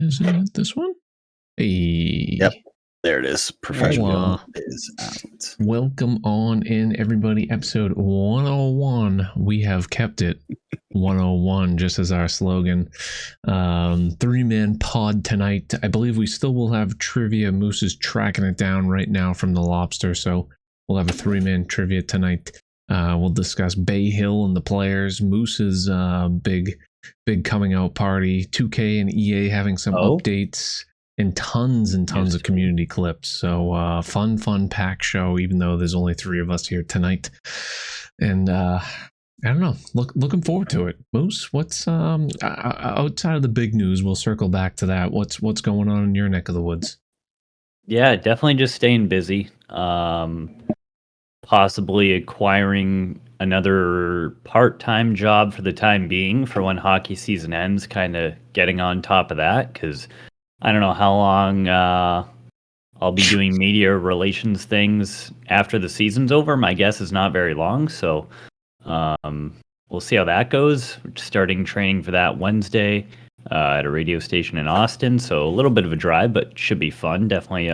Isn't it this one? Hey. Yep. There it is. Professional is out. Welcome on in, everybody. Episode 101. We have kept it 101, just as our slogan. 3-man pod tonight. I believe we still will have trivia. Moose is tracking it down right now from the Lobster, so we'll have a 3-man trivia tonight. We'll discuss Bay Hill and the players. Moose's big coming out party. 2K and EA having some updates. And tons of community clips. So fun pack show, even though there's only 3 of us here tonight. And I don't know, looking forward to it. Moose, what's outside of the big news, we'll circle back to that. What's going on in your neck of the woods? Yeah, definitely just staying busy. Possibly acquiring another part-time job for the time being for when hockey season ends, kind of getting on top of that, because I don't know how long I'll be doing media relations things after the season's over. My guess is not very long, so we'll see how that goes. We're starting training for that Wednesday at a radio station in Austin, so a little bit of a drive, but should be fun. Definitely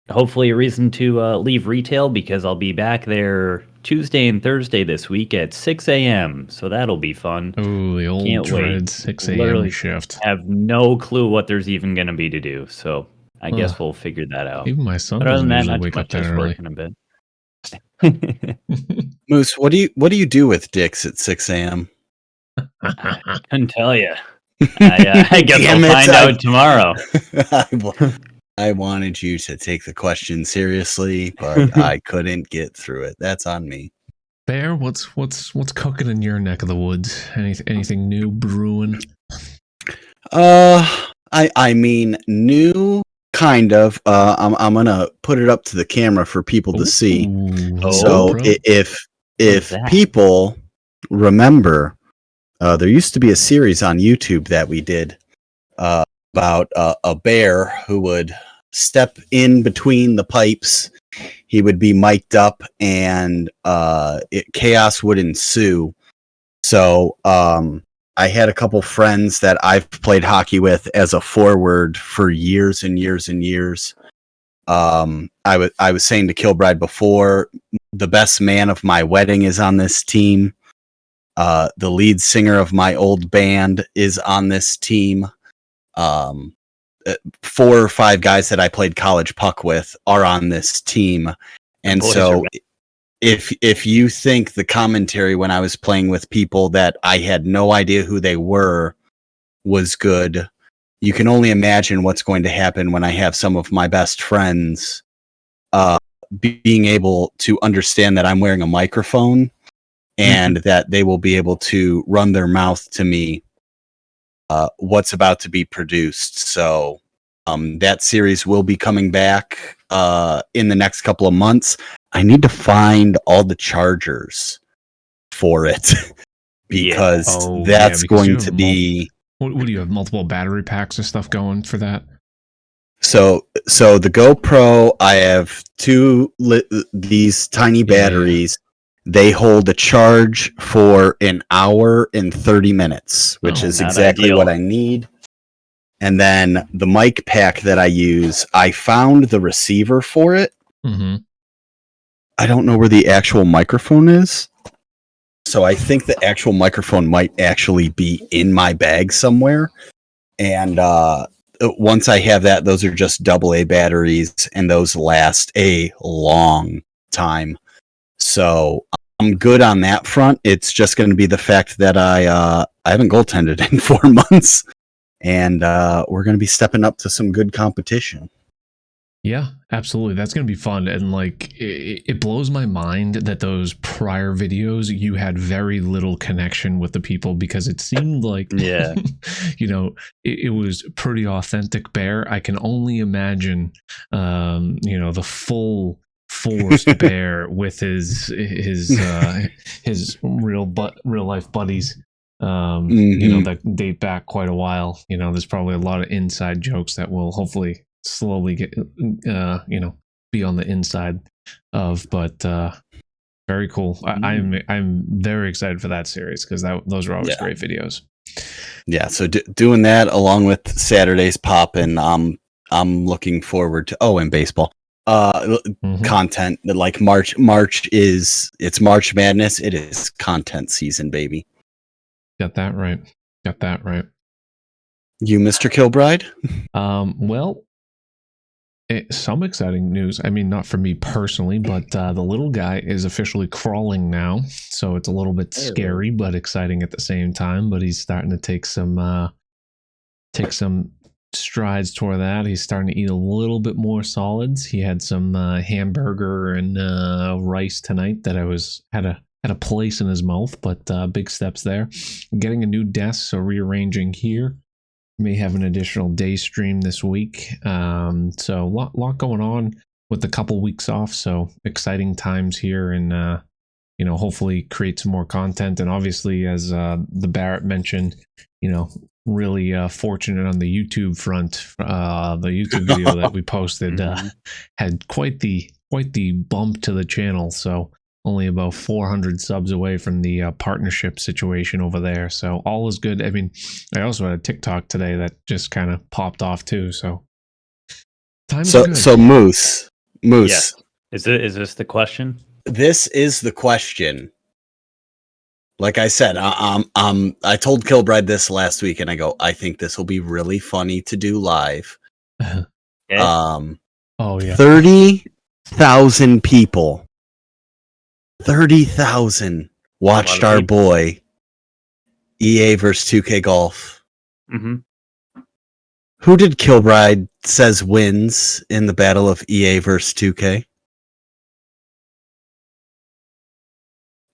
hopefully a reason to leave retail, because I'll be back there Tuesday and Thursday this week at 6 a.m. So that'll be fun. Oh, the old dread 6 a.m. shift. Have no clue what there's even going to be to do. So I guess we'll figure that out. Even my son doesn't usually wake up that early. A bit. Moose, what do you do with dicks at 6 a.m.? I couldn't tell you. I guess we'll find out tomorrow. I wanted you to take the question seriously, but I couldn't get through it. That's on me. Bear, what's cooking in your neck of the woods? Anything new brewing? I mean, new kind of. I'm gonna put it up to the camera for people to see. So if people remember, there used to be a series on YouTube that we did about a bear who would step in between the pipes. He would be mic'd up, and chaos would ensue. So I had a couple friends that I've played hockey with as a forward for years and years and years. I was saying to Kilbride before, the best man of my wedding is on this team. The lead singer of my old band is on this team. 4 or 5 guys that I played college puck with are on this team. And so if you think the commentary when I was playing with people that I had no idea who they were was good, you can only imagine what's going to happen when I have some of my best friends being able to understand that I'm wearing a microphone and that they will be able to run their mouth to me what's about to be produced. So that series will be coming back in the next couple of months. I need to find all the chargers for it because that's going to be... What do you have, multiple battery packs of stuff going for that? So the GoPro, I have 2 these tiny batteries. They hold a charge for an hour and 30 minutes, which is exactly what I need. And then the mic pack that I use, I found the receiver for it. Mm-hmm. I don't know where the actual microphone is. So I think the actual microphone might actually be in my bag somewhere. And once I have that, those are just AA batteries, and those last a long time. So I'm good on that front. It's just going to be the fact that I haven't goaltended in 4 months, and we're going to be stepping up to some good competition. Yeah, absolutely. That's going to be fun. And like, it blows my mind that those prior videos, you had very little connection with the people, because it seemed like, it was pretty authentic Bear. I can only imagine, the full forced Bear with his real life buddies, that date back quite a while. There's probably a lot of inside jokes that will hopefully slowly get be on the inside of, but very cool. I'm very excited for that series, because those are always great videos. Yeah, so doing that along with Saturday's pop, and I'm looking forward to and baseball content. Like March it's March Madness. It is content season, baby. Got that right. You, Mr. Kilbride? Well, some exciting news. I mean, not for me personally, but the little guy is officially crawling now, so it's a little bit scary but exciting at the same time. But he's starting to take some strides toward that. He's starting to eat a little bit more solids. He had some hamburger and rice tonight that had a place in his mouth, but big steps there. Getting a new desk, so rearranging here. May have an additional day stream this week. So a lot going on with a couple weeks off. So exciting times here, and hopefully create some more content. And obviously, as the Barrett mentioned, really fortunate on the YouTube front. The YouTube video that we posted had quite the bump to the channel. So only about 400 subs away from the partnership situation over there. So all is good. I mean, I also had a TikTok today that just kind of popped off too. So So Moose. Yes. Is this the question? This is the question. Like I said, I told Kilbride this last week, and I go, I think this will be really funny to do live. Okay. 30,000 people. 30,000 watched our boy EA versus 2K Golf. Mm-hmm. Who did Kilbride says wins in the battle of EA versus 2K?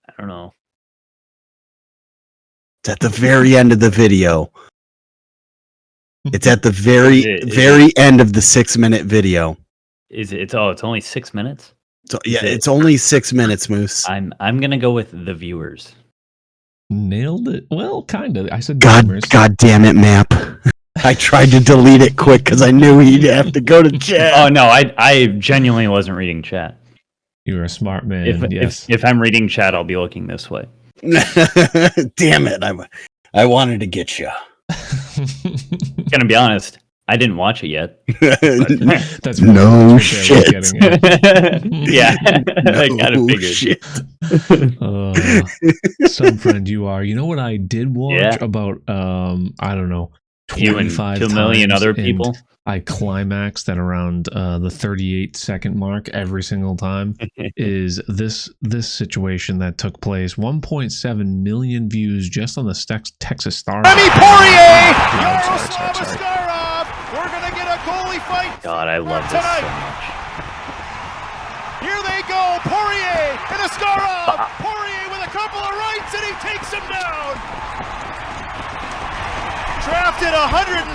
I don't know. It's at the very end of the video. It's at the very end of the 6-minute video. It's only 6 minutes? So, it's only 6 minutes, Moose. I'm gonna go with the viewers. Nailed it. Well, kind of. I said God damn it, Map. I tried to delete it quick because I knew he'd have to go to chat. Oh no, I genuinely wasn't reading chat. You were a smart man. If I'm reading chat, I'll be looking this way. Damn it! I wanted to get you. Gonna be honest, I didn't watch it yet. That's no shit. Yeah, I kind of figured. Some friend you are. You know what I did watch about? I don't know. 25 2 million other people. I climaxed at around the 38-second mark every single time. Is this situation that took place? 1.7 million views just on the Texas Star. Remy Poirier! Yaroslav Askarov! We're gonna get a goalie fight. God, I love this so much. Here they go, Poirier and Askarov. Poirier with a couple of rights, and he takes him down. Drafted 174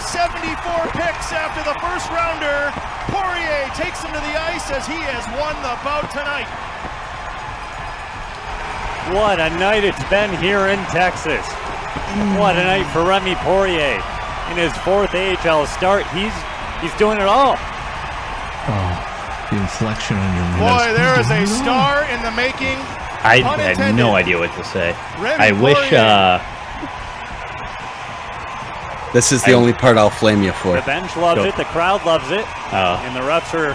picks after the first rounder, Poirier takes him to the ice as he has won the bout tonight. What a night it's been here in Texas. What a night for Remy Poirier. In his fourth AHL start, he's doing it all. Oh, the inflection on your voice. Boy, there is a star in the making. I had no idea what to say. Remy I wish this is the only part I'll flame you for. The bench loves it, the crowd loves it, and the refs are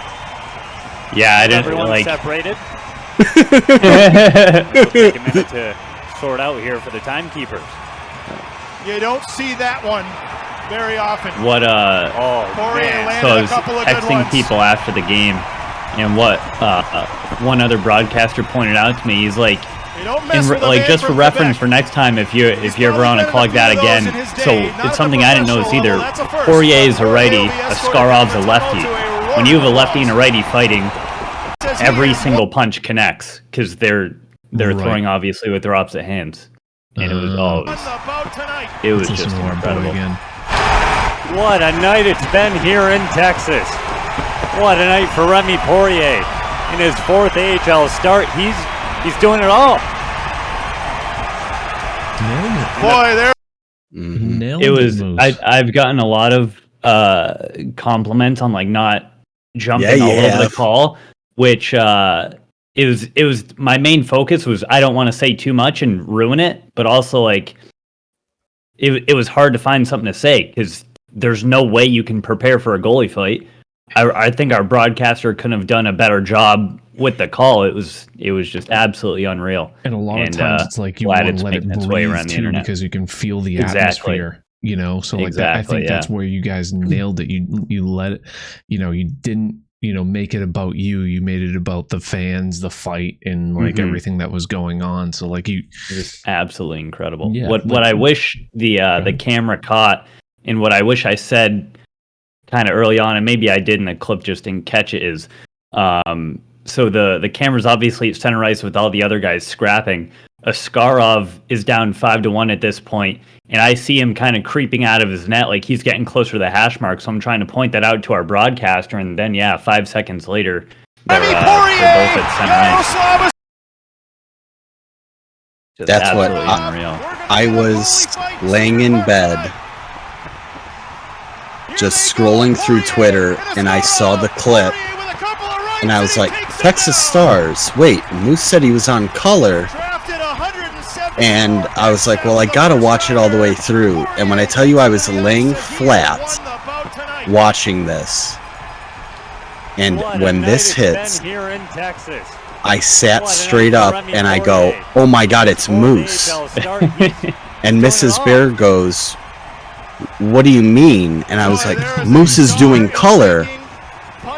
I didn't everyone separated. It'll take a minute to sort out here for the timekeepers. You don't see that one very often. What Poirier landed so I a was couple of good texting ones. people after the game, and what one other broadcaster pointed out to me, he's like, You don't mess with a like man just for from reference Quebec. for next time, if you're ever on a probably call like that been in a again. few of those in his So day. Not it's at something the I didn't notice professional either. level, that's a first. Poirier is a Poirier righty, will be escorted Askarov's a to lefty. to a When you have a roaring lefty and a righty fighting, Says he every has single punch connects because they're Right. throwing obviously with their opposite hands, and it was won the bout tonight. it was Let's just listen to our boy incredible. again. What a night it's been here in Texas. What a night for Remy Poirier. In his fourth AHL start, he's doing it all. Nailed it. Boy, there. Nailed It was. Moose. I've gotten a lot of compliments on like not jumping Yeah, you all over have. the call, which it was my main focus was I don't want to say too much and ruin it, but also like it was hard to find something to say because there's no way you can prepare for a goalie fight. I think our broadcaster couldn't have done a better job with the call. It was just absolutely unreal. And a lot of times it's like you want to let it breathe too, because you can feel the atmosphere, you know. So like that, I think that's where you guys nailed it. You let it, you know, you didn't, you know, make it about you. You made it about the fans, the fight, and like everything that was going on. So like it was absolutely incredible. Yeah, what I wish the camera caught, and what I wish I said kind of early on, and maybe I did in the clip, just didn't catch it, is so the camera's obviously at center ice with all the other guys scrapping. Askarov is down 5-1 at this point, and I see him kind of creeping out of his net, like he's getting closer to the hash mark. So I'm trying to point that out to our broadcaster, and then 5 seconds later, they're both at center ice. That's what I was laying in bed, just scrolling through Twitter, and I saw the clip, and I was like, Texas Stars, wait, Moose said he was on color, and I was like, well, I gotta watch it all the way through. And when I tell you I was laying flat watching this, and when this hits, I sat straight up and I go, oh my god, it's Moose. And Mrs. Bear goes, what do you mean? And I was like, Moose is doing color.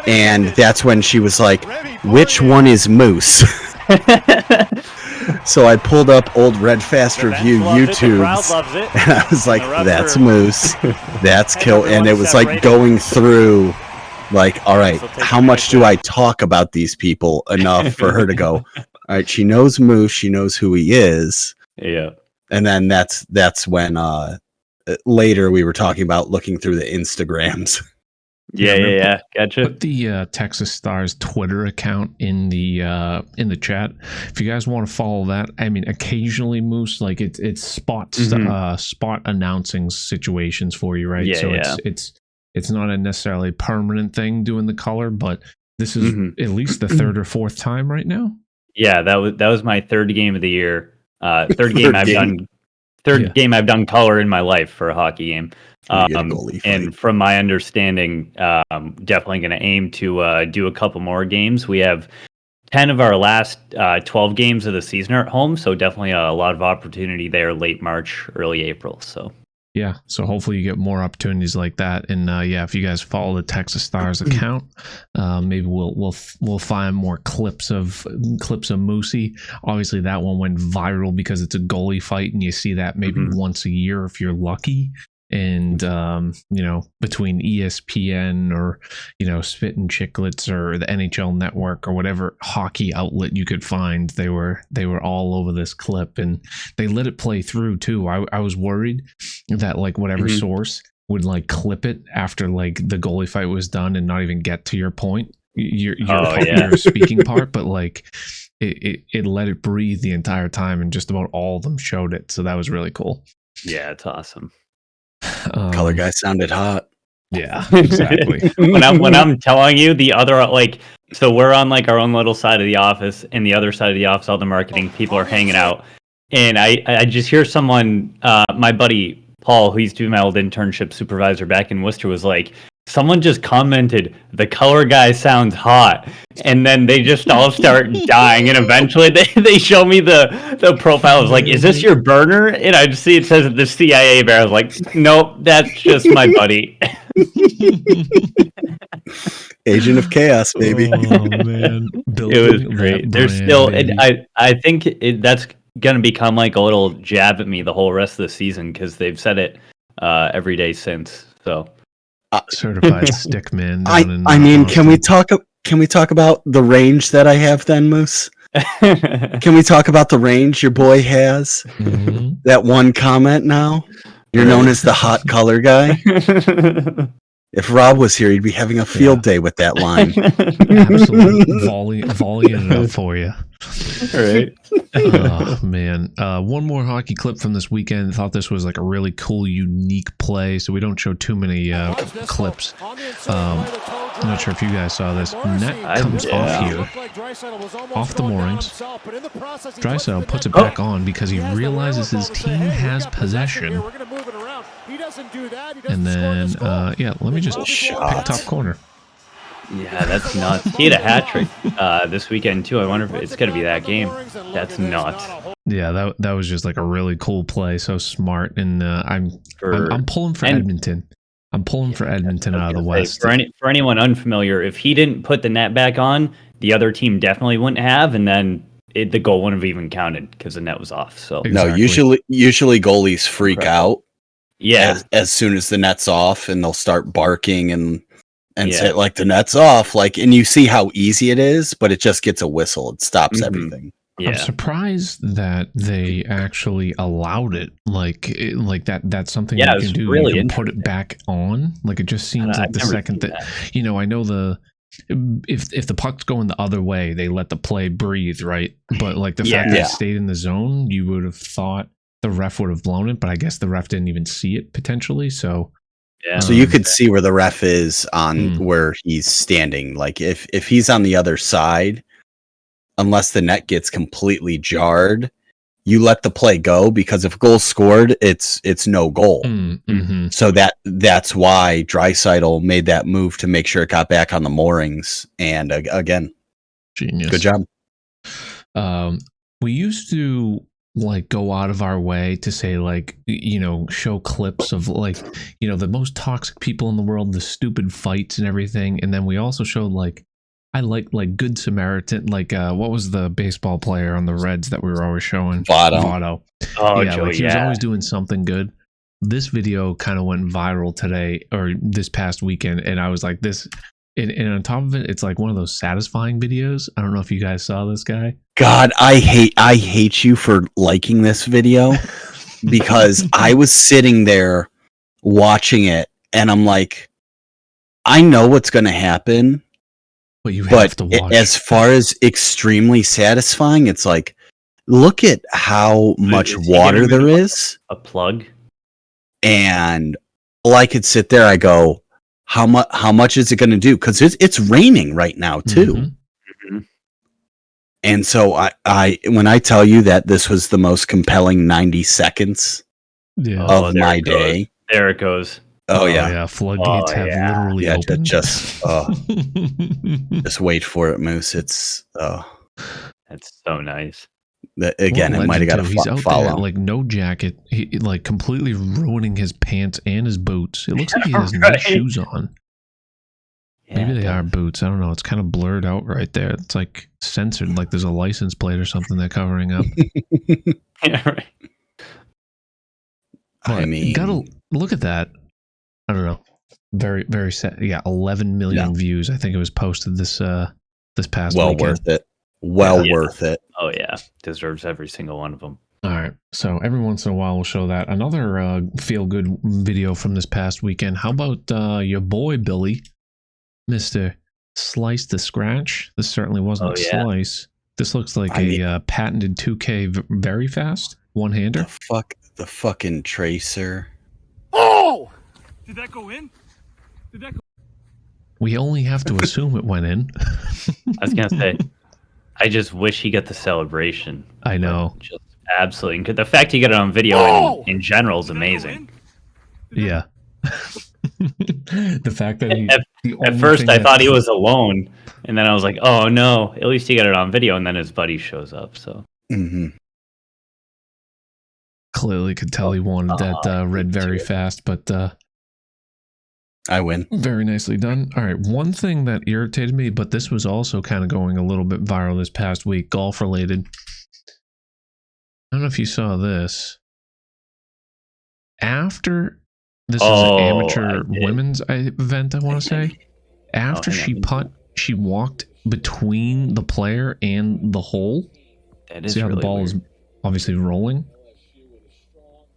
And that's when she was like, which one is Moose? So I pulled up old Red Fast Review YouTubes, and I was like, that's Moose, that's Kill. And it was like going through, like, all right, how much do I talk about these people enough for her to go, all right, she knows Moose, she knows who he is. Yeah. And then that's when later we were talking about looking through the Instagrams. Yeah, gotcha. Put the Texas Stars Twitter account in the chat if you guys want to follow that. I mean, occasionally Moose, like it's spot announcing situations for you, right? So it's not a necessarily permanent thing doing the color, but this is at least the third or fourth time right now. Yeah, that was my third game of the year. Third game I've done color in my life for a hockey game. And from my understanding, definitely going to aim to do a couple more games. We have 10 of our last 12 games of the season are at home, so definitely a lot of opportunity there late March, early April. So yeah, so hopefully you get more opportunities like that. And if you guys follow the Texas Stars account, maybe we'll find more clips of Moosey. Obviously, that one went viral because it's a goalie fight, and you see that maybe once a year if you're lucky. And you know, between ESPN or, you know, Spit and Chicklets or the NHL Network or whatever hockey outlet you could find, they were all over this clip, and they let it play through too. I was worried that like whatever source would like clip it after like the goalie fight was done and not even get to your point, your speaking part, but like it let it breathe the entire time, and just about all of them showed it. So that was really cool. Yeah, it's awesome. Color guy sounded hot. Yeah, exactly. when I'm telling you, the other, like, so we're on like our own little side of the office, and the other side of the office, all the marketing people are hanging out, and I just hear someone, my buddy Paul, who used to be my old internship supervisor back in Worcester, was like, someone just commented, the color guy sounds hot. And then they just all start dying. And eventually they show me the profile. I was like, is this your burner? And I just see it says the CIA bear. I was like, nope, that's just my buddy. Agent of Chaos, baby. Oh, man. It was great. There's still, I think that's going to become like a little jab at me the whole rest of the season, because they've said it every day since. So. Certified stick man. I mean, can we talk about the range that I have then, Moose? Can we talk about the range your boy has? That one comment now? You're known as the hot color guy. If Rob was here, he'd be having a field day with that line. Absolutely volleying it up for you. All right. Oh, man. One more hockey clip from this weekend. Thought this was like a really cool, unique play. So we don't show too many clips. I'm not sure if you guys saw this. Net comes off here, off the moorings. Draisaitl puts it back on because he realizes his team has possession. He doesn't do that. He And then, let me just pick top corner. Yeah, that's nuts. He had a hat trick this weekend too. I wonder if it's going to be that game. That's nuts. Yeah, that was just like a really cool play. So smart, and I'm pulling for Edmonton. I'm pulling for Edmonton out of the West. For anyone unfamiliar, if he didn't put the net back on, the other team definitely wouldn't have, and then the goal wouldn't have even counted because the net was off. So No, usually goalies freak out. Yeah, as soon as the net's off, and they'll start barking and say like the net's off, like, and you see how easy it is, but it just gets a whistle. It stops everything. Yeah. I'm surprised that they actually allowed it. Like that's something you can do. Really, you can put it back on. Like, it just seems like the second that I know if the puck's going the other way, they let the play breathe, right? But like the fact that it stayed in the zone, you would have thought the ref would have blown it, but I guess the ref didn't even see it potentially. So so you could see where the ref is on where he's standing. Like if he's on the other side, unless the net gets completely jarred, you let the play go, because if goal scored, it's no goal. So that's why Draisaitl made that move to make sure it got back on the moorings. And again, genius. Good job. We used to like go out of our way to say, like, show clips of like, the most toxic people in the world, the stupid fights and everything. And then we also showed like Good Samaritan, like what was the baseball player on the Reds that we were always showing? Votto. Oh, yeah, he was always doing something good. This video kind of went viral today or this past weekend, and I was like, this. And on top of it, it's like one of those satisfying videos. I don't know if you guys saw this guy. God, I hate you for liking this video, because I was sitting there watching it, and I'm like, I know what's going to happen. But you have to watch. As far as extremely satisfying, it's like, look at how much water there is. A plug. And I could sit there, I go, how much is it going to do? Because it's raining right now too. And so I when I tell you that this was the most compelling 90 seconds of my day. There it goes. Oh yeah. Floodgates have literally opened. Just wait for it, Moose. It's that's so nice. Again, it might have got a follow. There, like no jacket, he like completely ruining his pants and his boots. It looks like he has no shoes on. Yeah, maybe they are boots. I don't know. It's kind of blurred out right there. It's like censored, like there's a license plate or something they're covering up. Yeah, right. I mean, gotta look at that. I don't know. Very, very sad. Yeah, 11 million views. I think it was posted this past weekend. Worth it. Worth it. Oh yeah, deserves every single one of them. All right, so every once in a while we'll show that. Another feel-good video from this past weekend. How about your boy Billy, Mr. Slice the Scratch? This certainly wasn't a slice. This looks like a patented 2K very fast one-hander. The fucking tracer. Oh! Did that go in? We only have to assume it went in. I was gonna say, I just wish he got the celebration. I know. Just absolutely. The fact he got it on video in general is amazing. Yeah. The fact that at first I thought he was alone, and then I was like, oh no, at least he got it on video, and then his buddy shows up. So clearly could tell he wanted that red very fast, but I win. Very nicely done. All right, one thing that irritated me, but this was also kind of going a little bit viral this past week, golf related. I don't know if you saw this. After this is an amateur women's event, I want to say. After she walked between the player and the hole. That is See how really the ball weird. is obviously rolling?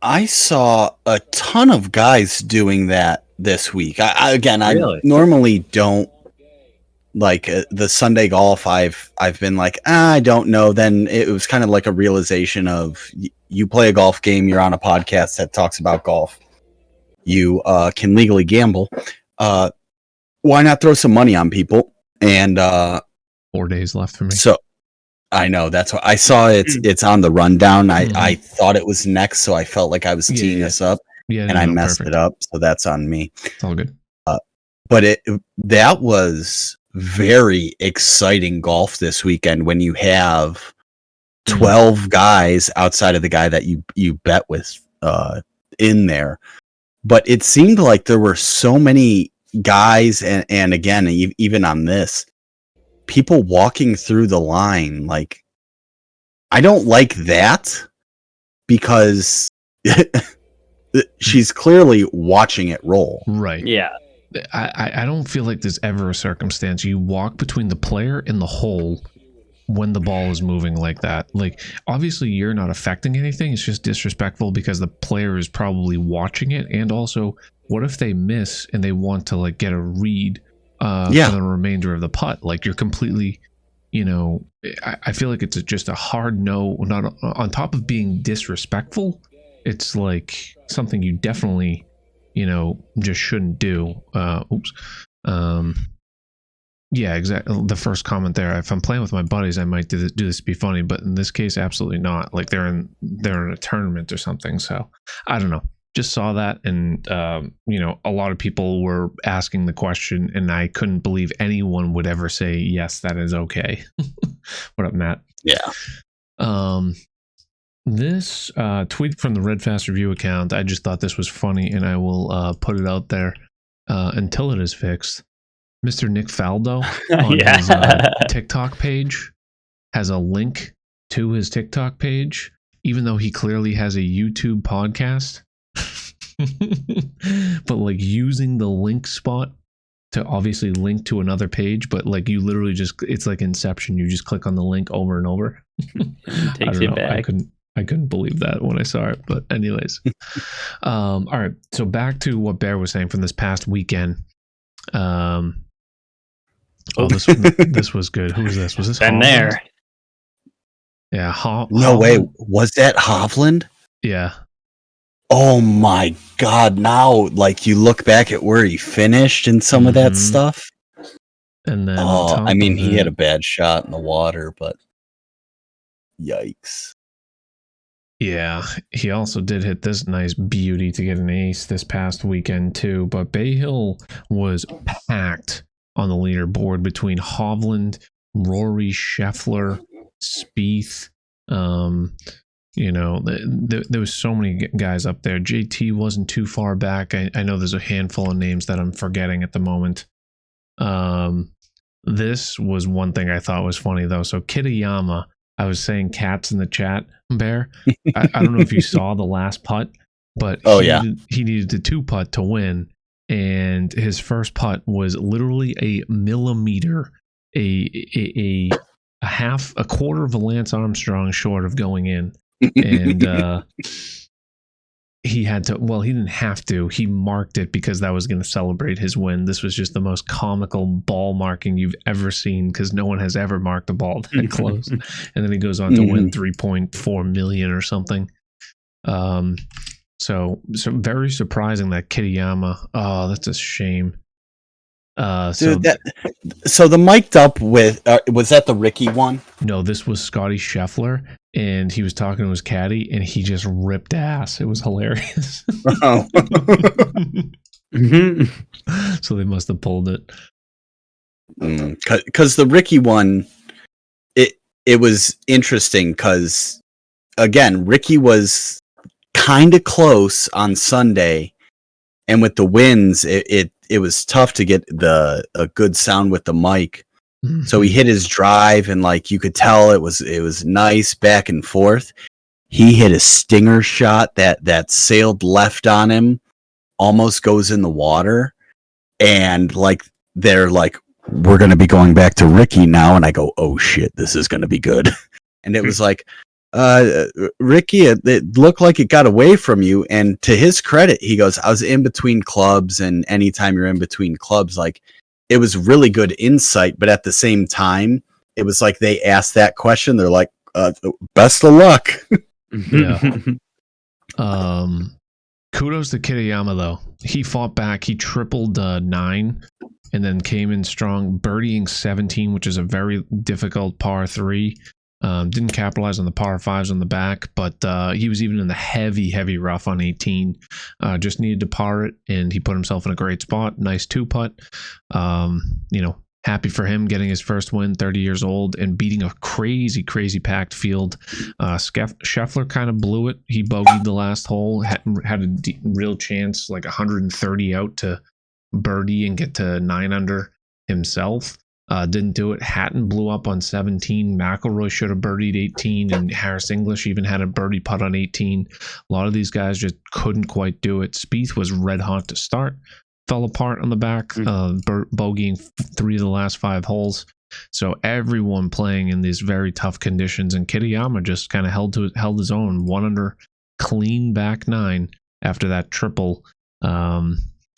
I saw a ton of guys doing that this week. I Really? normally don't like the Sunday golf. I've been like, I don't know. Then it was kind of like a realization of you play a golf game. You're on a podcast that talks about golf. You can legally gamble. Why not throw some money on people? And 4 days left for me. So I know that's what I saw. It's on the rundown. I thought it was next, so I felt like I was teeing us up. Yeah, and I messed it up, so that's on me. It's all good. But that was very exciting golf this weekend when you have 12 guys outside of the guy that you bet with in there. But it seemed like there were so many guys, and again, even on this, people walking through the line. Like, I don't like that because she's clearly watching it roll. Right. Yeah. I don't feel like there's ever a circumstance you walk between the player and the hole when the ball is moving like that. Like, obviously you're not affecting anything. It's just disrespectful because the player is probably watching it. And also, what if they miss and they want to like get a read for the remainder of the putt? Like, you're completely, I feel like it's just a hard no. Not on top of being disrespectful, it's like something you definitely just shouldn't do. Yeah, exactly. The first comment there, if I'm playing with my buddies, I might do this to be funny, but in this case, absolutely not. Like, they're in a tournament or something. So I don't know. Just saw that, and a lot of people were asking the question, and I couldn't believe anyone would ever say yes, that is okay. What up, Matt? Yeah. This tweet from the Red Fast Review account, I just thought this was funny, and I will put it out there until it is fixed. Mr. Nick Faldo on his TikTok page has a link to his TikTok page, even though he clearly has a YouTube podcast. But like using the link spot to obviously link to another page, but like you literally it's like Inception. You just click on the link over and over. Takes it back. I couldn't believe that when I saw it, but anyways. All right, so back to what Bear was saying from this past weekend. This was good. Who was this? Was this Been Hovland? there? Yeah. No way. Was that Hovland? Yeah. Oh my God. Now, like, you look back at where he finished and some of that stuff. And then, I mean, he had a bad shot in the water, but yikes. Yeah, he also did hit this nice beauty to get an ace this past weekend too. But Bay Hill was packed on the leaderboard between Hovland, Rory, Scheffler, Spieth. There was so many guys up there. JT wasn't too far back. I know there's a handful of names that I'm forgetting at the moment. This was one thing I thought was funny though. So Kitayama, I was saying cats in the chat, Bear. I don't know if you saw the last putt, but he needed a 2-putt to win. And his first putt was literally a millimeter, a quarter of a Lance Armstrong short of going in. And he had to, well, he didn't have to. He marked it because that was going to celebrate his win. This was just the most comical ball marking you've ever seen because no one has ever marked a ball that close. And then he goes on to win 3.4 million or something. So very surprising that Kitayama. Oh, that's a shame. Dude, so the mic'd up with was that the Ricky one? No, this was Scotty Scheffler, and he was talking to his caddy, and he just ripped ass. It was hilarious. Oh. So they must have pulled it. Because the Ricky one, it was interesting because again, Ricky was kind of close on Sunday, and with the winds, it was tough to get a good sound with the mic. Mm-hmm. So he hit his drive, and like you could tell, it was nice back and forth. He hit a stinger shot that sailed left on him, almost goes in the water, and like they're like, we're gonna be going back to Ricky now, and I go, oh shit, this is gonna be good. And it was like, Ricky, it looked like it got away from you. And to his credit, he goes, I was in between clubs, and anytime you're in between clubs, like it was really good insight. But at the same time, it was like they asked that question. They're like, best of luck. Yeah. Kudos to Kitayama though. He fought back. He tripled 9 and then came in strong, birdieing 17, which is a very difficult par 3. Didn't capitalize on the par 5s on the back, but he was even in the heavy rough on 18. Just needed to par it, and he put himself in a great spot. Nice 2-putt. Happy for him getting his first win, 30 years old, and beating a crazy packed field. Scheffler kind of blew it. He bogeyed the last hole, had a real chance, like 130 out to birdie and get to 9 under himself. Didn't do it. Hatton blew up on 17. McIlroy should have birdied 18, and Harris English even had a birdie putt on 18. A lot of these guys just couldn't quite do it. Spieth was red hot to start, fell apart on the back, bogeying 3 of the last 5 holes. So everyone playing in these very tough conditions, and Kitayama just kind of held his own, 1 under, clean back 9 after that triple.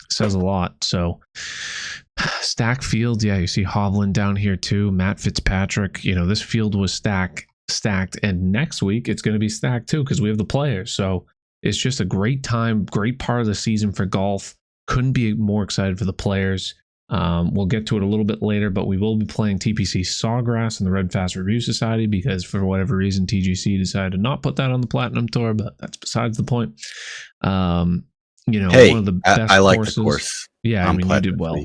Says a lot. So stack field, yeah, you see Hovland down here too, Matt Fitzpatrick. This field was stacked, and next week it's going to be stacked too because we have the players. So it's just a great time, great part of the season for golf. Couldn't be more excited for the players. We'll get to it a little bit later, but we will be playing TPC Sawgrass and the Red Fast Review Society because for whatever reason TGC decided to not put that on the Platinum Tour, but that's besides the point. Hey, one of the best I like courses. the course. Yeah, you did well.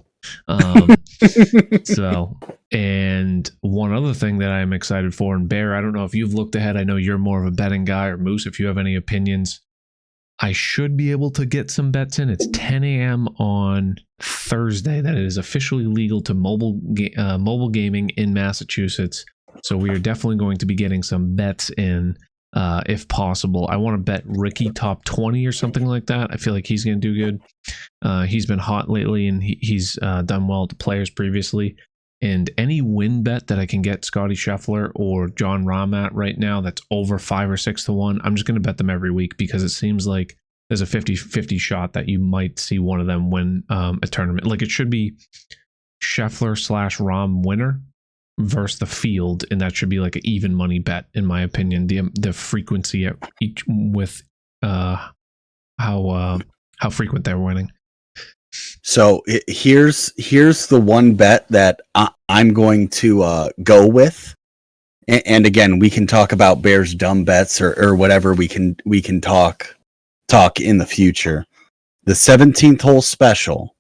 And one other thing that I'm excited for, and Bear, I don't know if you've looked ahead. I know you're more of a betting guy, or Moose, if you have any opinions. I should be able to get some bets in. It's 10 a.m. on Thursday that it is officially legal to mobile gaming in Massachusetts. So we are definitely going to be getting some bets in. If possible. I want to bet Ricky top 20 or something like that. I feel like he's going to do good. He's been hot lately, and he's done well at the Players previously. And any win bet that I can get Scotty Scheffler or John Rahm at right now that's over 5 or 6 to 1, I'm just going to bet them every week because it seems like there's a 50-50 shot that you might see one of them win a tournament. Like it should be Scheffler/Rahm winner versus the field, and that should be like an even money bet in my opinion. The frequency at each with how frequent they're winning. So here's the one bet that I'm going to go with, and again we can talk about Bears dumb bets or whatever we can talk in the future. The 17th hole special,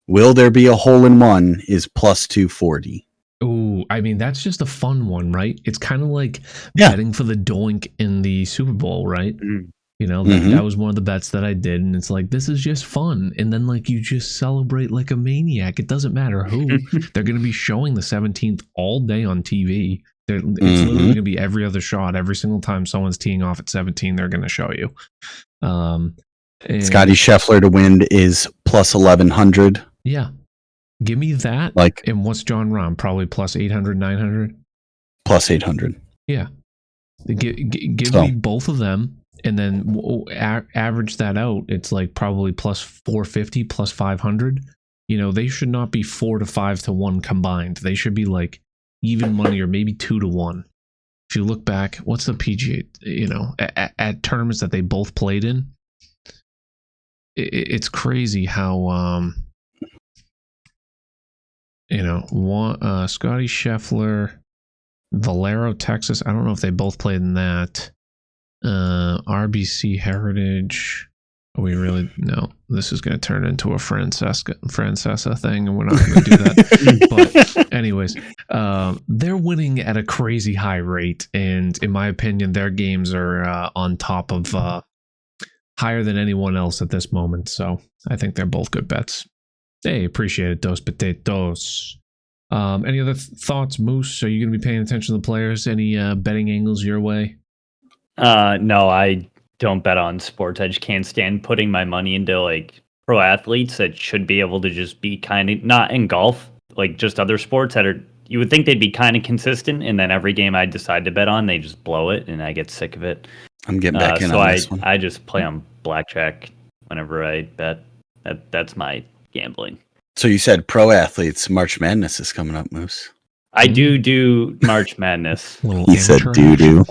will there be a hole in one, is plus 240. Oh, I mean, that's just a fun one, right? It's kind of like betting for the doink in the Super Bowl, right? Mm-hmm. That was one of the bets that I did, and it's like, this is just fun. And then, like, you just celebrate like a maniac. It doesn't matter who. They're going to be showing the 17th all day on TV. It's literally going to be every other shot. Every single time someone's teeing off at 17, they're going to show you. Scotty Scheffler to win is plus 1,100. Yeah. Give me that. And what's John Rahm? Probably plus 800, 900? Plus 800. Yeah. Give me both of them, and then average that out. It's like probably plus 450, plus 500. They should not be 4 to 5 to 1 combined. They should be like even money or maybe 2 to 1. If you look back, what's the PGA, at tournaments that they both played in? It's crazy how... Scotty Scheffler, Valero, Texas. I don't know if they both played in that. RBC Heritage. No, this is going to turn into a Francesa thing, and we're not going to do that. But anyways, they're winning at a crazy high rate, and in my opinion, their games are on top of higher than anyone else at this moment. So I think they're both good bets. Hey, appreciate it, Dos Potatoes. Any other thoughts, Moose? Are you going to be paying attention to the players? Any betting angles your way? No, I don't bet on sports. I just can't stand putting my money into like pro athletes that should be able to just be kind of, not in golf, like just other sports that are, you would think they'd be kind of consistent, and then every game I decide to bet on, they just blow it, and I get sick of it. I'm getting back in on this one. I just play on blackjack whenever I bet. That's my gambling. So you said pro athletes. March Madness is coming up, Moose. I do March Madness. He said do.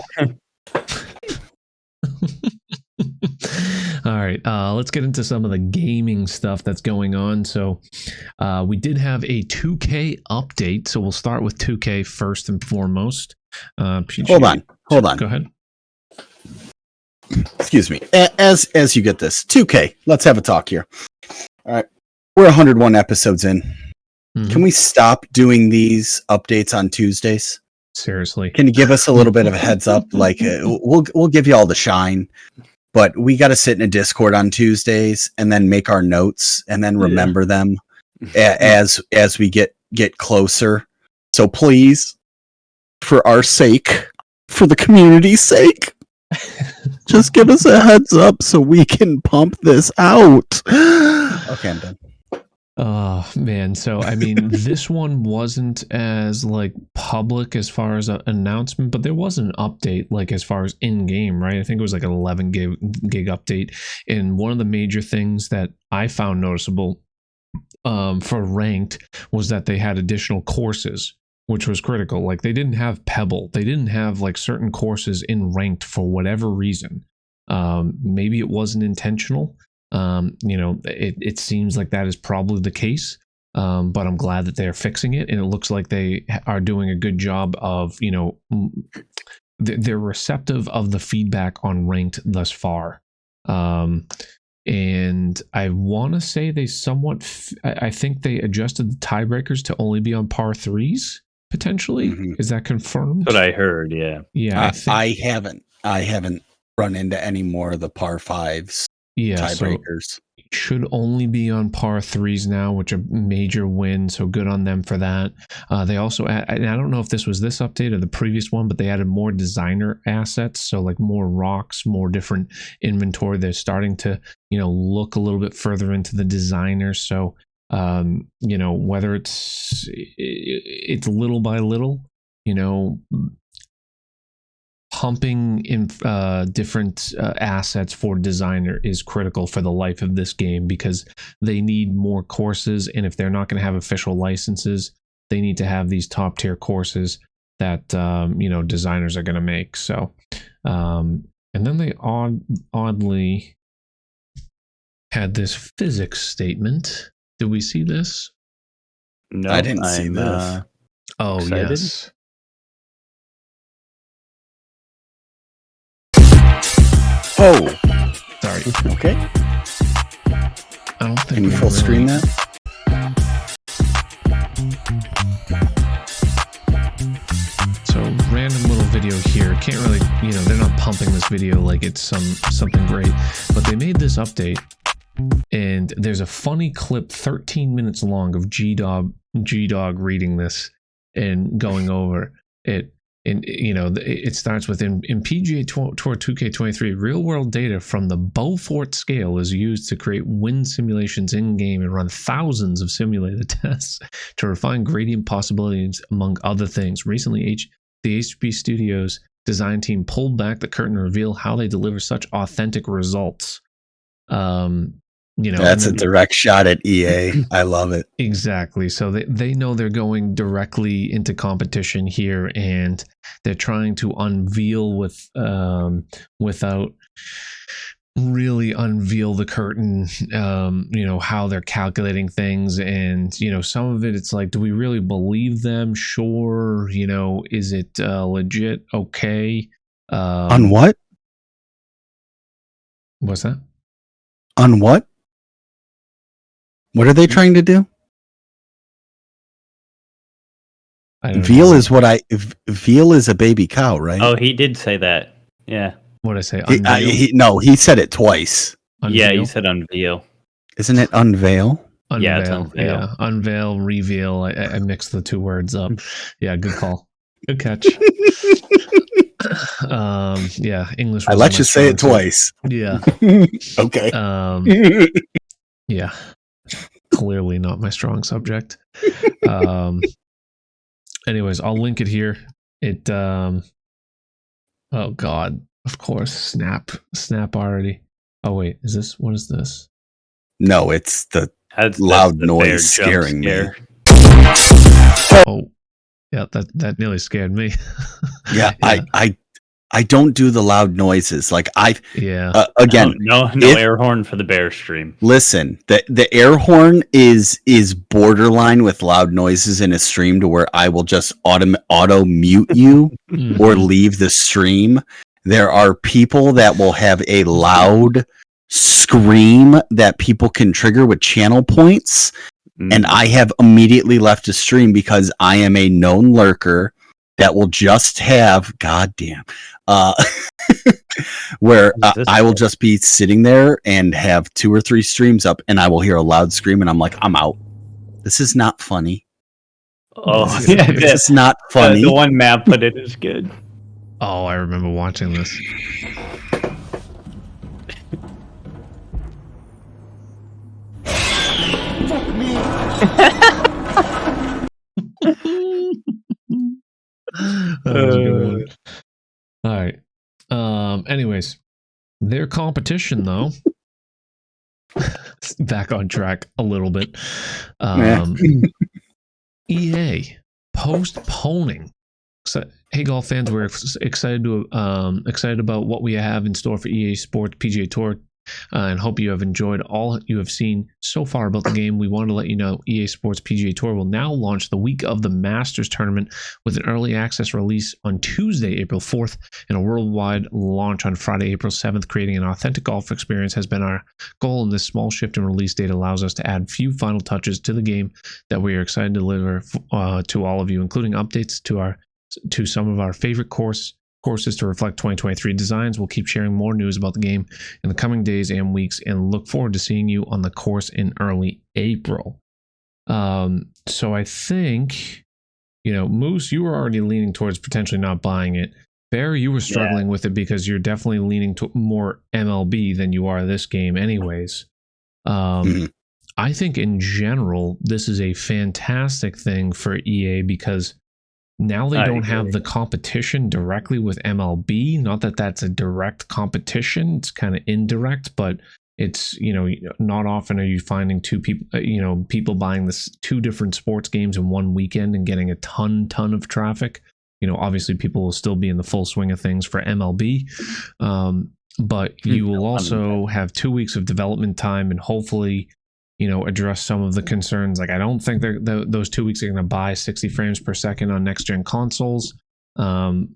All right, let's get into some of the gaming stuff that's going on. So we did have a 2K update. So we'll start with 2K first and foremost. Hold on. Go ahead. Excuse me. As you get this, 2K, let's have a talk here. All right. We're 101 episodes in. Mm-hmm. Can we stop doing these updates on Tuesdays? Seriously. Can you give us a little bit of a heads up? Like, we'll give you all the shine, but we got to sit in a Discord on Tuesdays and then make our notes and then remember them as we get closer. So please, for our sake, for the community's sake, just give us a heads up so we can pump this out. Okay, I'm done. Oh man, so I mean, this one wasn't as like public as far as an announcement, but there was an update like as far as in game, right? I think it was like an 11 gig update, and one of the major things that I found noticeable for ranked was that they had additional courses, which was critical. Like they didn't have Pebble, they didn't have like certain courses in ranked for whatever reason. Maybe it wasn't intentional. It seems like that is probably the case, but I'm glad that they're fixing it, and it looks like they are doing a good job of, they're receptive of the feedback on ranked thus far. And I want to say they somewhat, I think they adjusted the tiebreakers to only be on par threes, potentially. Mm-hmm. Is that confirmed? That's what I heard, yeah. Yeah, I haven't run into any more of the par fives. Yeah, tiebreakers. So should only be on par threes now, which a major win. So good on them for that. They also add, and I don't know if this was this update or the previous one, but they added more designer assets. So like more rocks, more different inventory. They're starting to, look a little bit further into the designers. So, whether it's little by little, pumping in different assets for designer is critical for the life of this game, because they need more courses, and if they're not going to have official licenses, they need to have these top tier courses that designers are going to make. So and then they oddly had this physics statement. Did we see this? No, I didn't see this. Oh, excited. Yes. Oh, Sorry. Okay. I don't think Can you full screen that? So random little video here. Can't really, they're not pumping this video like it's something great, but they made this update, and there's a funny clip 13 minutes long of G-Dog reading this and going over it. And it starts with in PGA Tour 2K23, real world data from the Beaufort scale is used to create wind simulations in game and run thousands of simulated tests to refine gradient possibilities, among other things. Recently, the HP Studios design team pulled back the curtain to reveal how they deliver such authentic results. That's a direct shot at EA. I love it. Exactly. So they know they're going directly into competition here, and they're trying to unveil without really unveil the curtain, how they're calculating things. And, some of it's like, do we really believe them? Sure. Is it legit? Okay. On what? What's that? On what? What are they trying to do? Veal is veal is a baby cow, right? Oh, he did say that. Yeah. What did I say? He said it twice. Unveil? Yeah, he said unveil. Isn't it unveil? Yeah, it's unveil. Yeah, unveil, reveal. I mixed the two words up. Yeah, good call. Good catch. Yeah, English. I let you say it twice. Yeah. Okay. Yeah. Clearly not my strong subject. Anyways, I'll link it here. It oh god, of course, snap already. Oh wait, what is this? No, it's the That's loud the noise scaring me. Oh yeah, that nearly scared me. Yeah, I don't do the loud noises. Like again, no air horn for the bear stream. Listen, the air horn is borderline with loud noises in a stream to where I will just auto mute you or leave the stream. There are people that will have a loud scream that people can trigger with channel points, and I have immediately left a stream because I am a known lurker that will just have where I will just be sitting there and have 2 or 3 streams up, and I will hear a loud scream, and I'm like, I'm out. This is not funny. This is not funny. The one Matt put it is good. Oh, I remember watching this. Fuck me. That was a good one. All right. Anyways, their competition though, back on track a little bit. EA postponing. So, hey, golf fans, we're excited about what we have in store for EA Sports PGA Tour. And hope you have enjoyed all you have seen so far about the game. We want to let you know EA Sports PGA Tour will now launch the week of the Masters tournament with an early access release on Tuesday, April 4th, and a worldwide launch on Friday, April 7th. Creating an authentic golf experience has been our goal, and this small shift in release date allows us to add few final touches to the game that we are excited to deliver to all of you, including updates to some of our favorite courses to reflect 2023 designs. We'll keep sharing more news about the game in the coming days and weeks, and look forward to seeing you on the course in early April. So I think, Moose, you were already leaning towards potentially not buying it. Bear, you were struggling with it because you're definitely leaning to more MLB than you are this game anyways. I think in general, this is a fantastic thing for EA because now they don't have the competition directly with MLB. Not that that's a direct competition. It's kind of indirect, but it's, not often are you finding two people, people buying this 2 different sports games in one weekend and getting a ton of traffic. Obviously people will still be in the full swing of things for MLB. But you will also have 2 weeks of development time and hopefully, address some of the concerns. Like, I don't think those 2 weeks are going to buy 60 frames per second on next-gen consoles,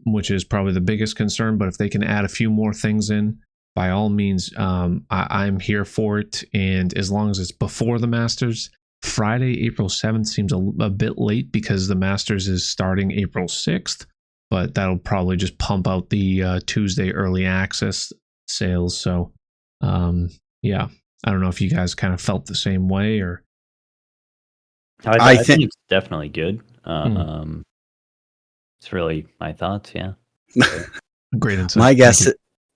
which is probably the biggest concern. But if they can add a few more things in, by all means, I'm here for it. And as long as it's before the Masters, Friday, April 7th seems a bit late because the Masters is starting April 6th. But that'll probably just pump out the Tuesday early access sales. So, yeah. I don't know if you guys kind of felt the same way or. I think it's definitely good. It's really my thoughts. Yeah. Great insight.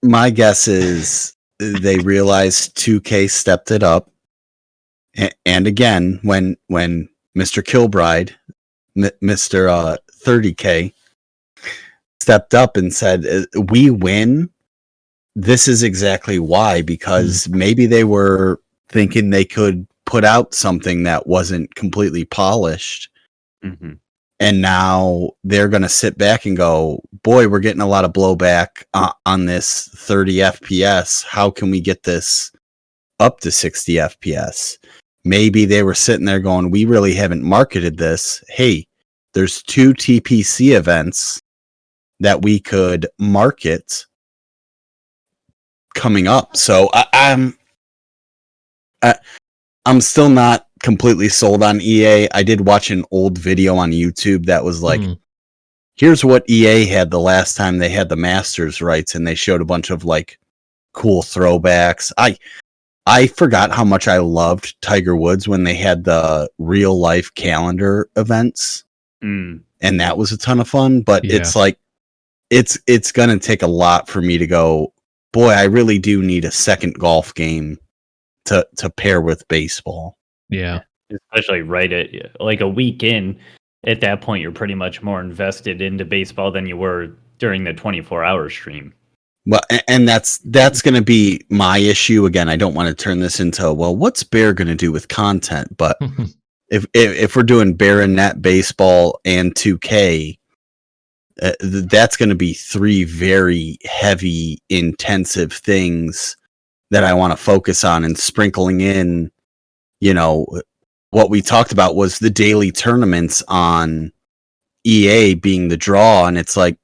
My guess is they realized 2K stepped it up, and again when Mr. Kilbride, Mr. 30K, stepped up and said, "We win." This is exactly why, because maybe they were thinking they could put out something that wasn't completely polished. And now they're going to sit back and go, boy, we're getting a lot of blowback on this 30 FPS. How can we get this up to 60 FPS? Maybe they were sitting there going, we really haven't marketed this. Hey, there's 2 TPC events that we could market coming up. So I'm still not completely sold on EA. I did watch an old video on YouTube that was like, here's what EA had the last time they had the Masters rights, and they showed a bunch of like cool throwbacks. I forgot how much I loved Tiger Woods when they had the real life calendar events. And that was a ton of fun, but it's like it's gonna take a lot for me to go, boy, I really do need a second golf game to pair with baseball. Yeah. Especially right at like a week in, at that point, you're pretty much more invested into baseball than you were during the 24-hour stream. Well, and that's going to be my issue. Again, I don't want to turn this into, well, what's Bear going to do with content? But if we're doing Bear and Net baseball and 2K, that's going to be 3 very heavy, intensive things that I want to focus on, and sprinkling in, what we talked about was the daily tournaments on EA being the draw. And it's like,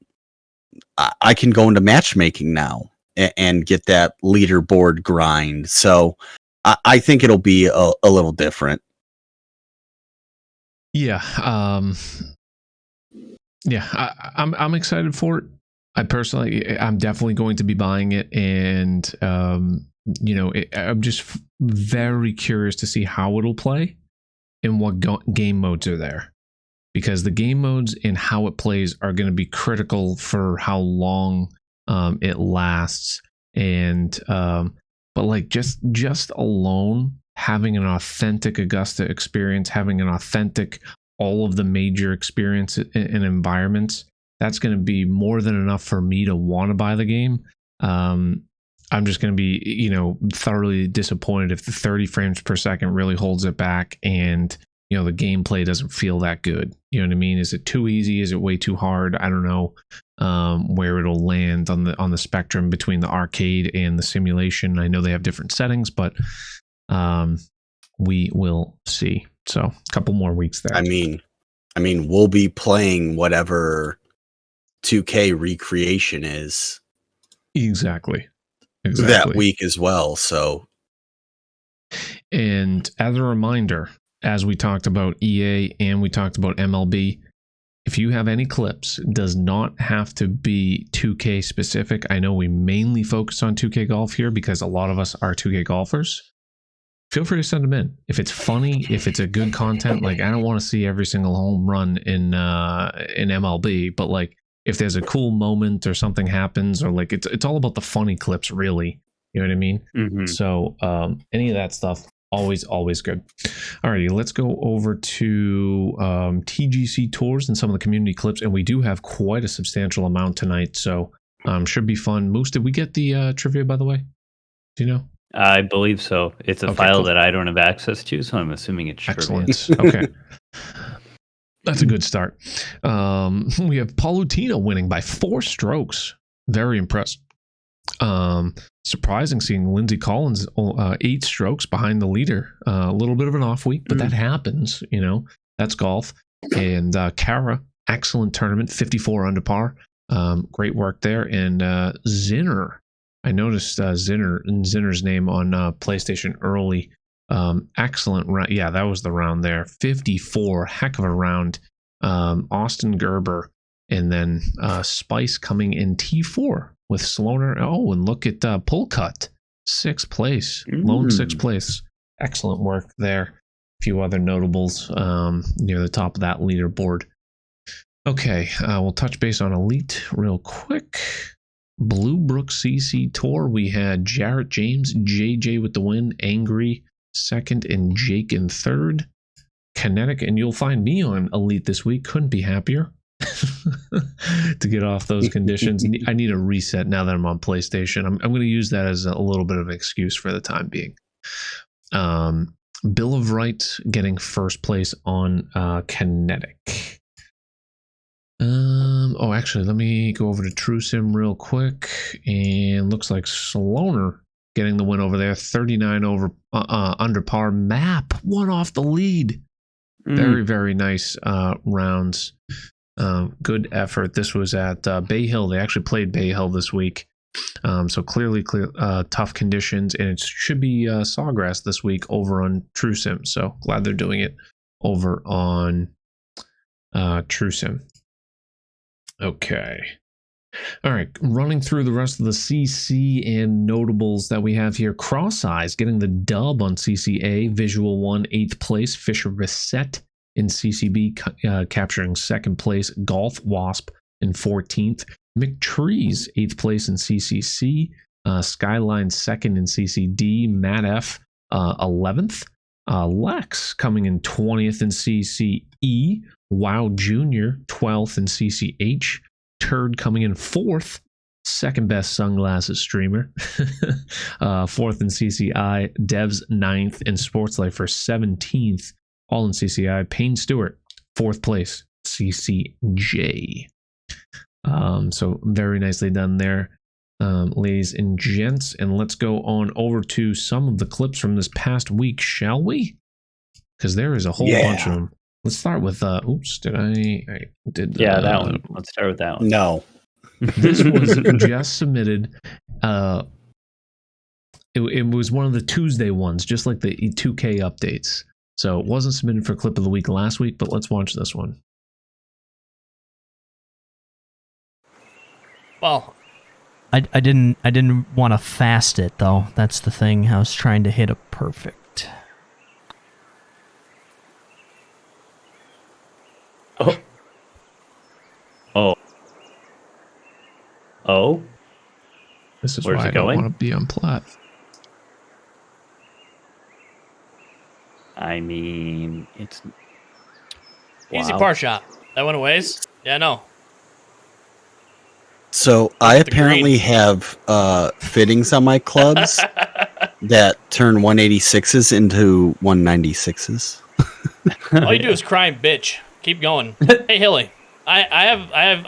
I can go into matchmaking now and get that leaderboard grind. So I think it'll be a little different. Yeah. I'm excited for it. I'm definitely going to be buying it, and I'm just very curious to see how it'll play and what game modes are there, because the game modes and how it plays are going to be critical for how long it lasts. And but like just alone having an authentic Augusta experience, having an authentic all of the major experience and environments, that's going to be more than enough for me to want to buy the game. I'm just going to be, thoroughly disappointed if the 30 frames per second really holds it back, and the gameplay doesn't feel that good. You know what I mean? Is it too easy? Is it way too hard? I don't know where it'll land on the spectrum between the arcade and the simulation. I know they have different settings, but we will see. So a couple more weeks there. I mean, we'll be playing whatever 2K recreation is exactly that week as well. So, and as a reminder, as we talked about EA and we talked about MLB, if you have any clips, it does not have to be 2K specific. I know we mainly focus on 2K golf here because a lot of us are 2K golfers. Feel free to send them in. If it's funny, if it's a good content, like I don't want to see every single home run in MLB, but like if there's a cool moment or something happens, or like it's all about the funny clips, really. You know what I mean? Mm-hmm. So any of that stuff, always good. Alrighty, let's go over to TGC tours and some of the community clips, and we do have quite a substantial amount tonight, so should be fun. Moose, did we get the trivia, by the way? Do you know? I believe so. It's a file that I don't have access to, so I'm assuming it's excellent. Okay. That's a good start. We have Paulutino winning by 4 strokes. Very impressed. Surprising seeing Lindsey Collins 8 strokes behind the leader. A little bit of an off week, but that happens. That's golf. And Kara, excellent tournament, 54 under par. Great work there. And Zinner, I noticed Zinner's name on PlayStation early. Excellent round. Yeah, that was the round there. 54, heck of a round. Austin Gerber, and then Spice coming in T4 with Sloaner. Oh, and look at Pullcut, 6th place, lone 6th place. Excellent work there. A few other notables near the top of that leaderboard. Okay, we'll touch base on Elite real quick. Blue Brook CC Tour, we had Jarrett James, JJ with the win, Angry 2nd, and Jake in 3rd. Kinetic, and you'll find me on Elite this week. Couldn't be happier to get off those conditions. I need a reset now that I'm on PlayStation. I'm going to use that as a little bit of an excuse for the time being. Bill of Rights getting 1st place on Kinetic. Actually, let me go over to TrueSim real quick, and looks like Sloaner getting the win over there, 39 over under par. Map one off the lead. Very, very nice rounds. Good effort. This was at Bay Hill. They actually played Bay Hill this week. So clearly tough conditions, and it should be Sawgrass this week over on TrueSim. So glad they're doing it over on TrueSim. Okay. All right, running through the rest of the CC and notables that we have here. Cross Eyes getting the dub on CCA. Visual 1, 8th place. Fisher Reset in CCB capturing 2nd place. Golf Wasp in 14th. McTrees 8th place in CCC. Skyline 2nd in CCD. Matt F 11th. Lex coming in 20th in CCE. Wow Jr. 12th in CCH. Turd coming in 4th, 2nd best sunglasses streamer. 4th in CCI. Devs 9th, and Sports Lifer 17th, all in CCI. Payne Stewart 4th place, CCJ. So very nicely done there, ladies and gents. And let's go on over to some of the clips from this past week, shall we? Because there is a whole bunch of them. Let's start with oops, I did that one. Let's start with that one. No. This was just submitted. It was one of the Tuesday ones, just like the 2K updates. So it wasn't submitted for clip of the week last week, but let's watch this one. Well, I didn't want to fast it though. That's the thing. I was trying to hit a perfect. Oh. This is Where's why it I don't going? want to be on plat. I mean, it's easy par shot. That went a ways. Yeah, no. So I apparently have fittings on my clubs that turn 186s into 196s. All you do is cry and bitch. Keep going. Hey Hilly, I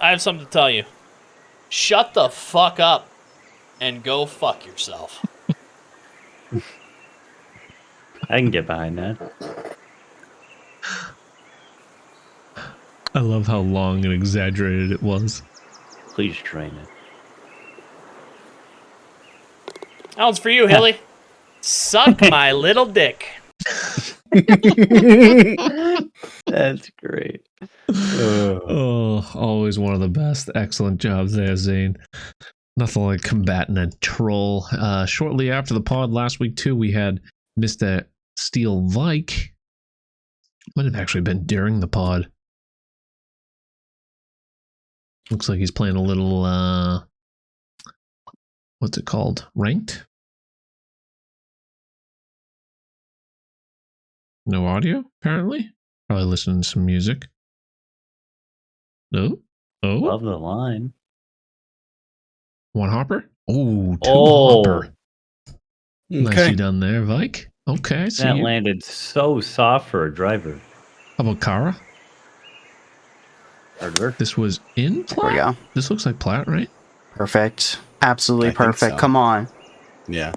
have something to tell you. Shut the fuck up and go fuck yourself. I can get behind that. I love how long and exaggerated it was. Please train it. That one's for you, Hilly. Suck my little dick. That's great. Oh, always one of the best. Excellent job there, Zane. Nothing like combating a troll. Shortly after the pod last week, too, we had Mr. Steel Vike. Might have actually been during the pod. Looks like he's playing a little, what's it called? Ranked? No audio, apparently. Probably listening to some music. No? Oh? Love the line. One hopper? Oh, two hopper. Nicely done there, Vike. Okay, so that landed so soft for a driver. How about Kara? Hardware. This was in plat? There we go. This looks like plat, right? Perfect. Absolutely I think perfect. so. Come on. Yeah.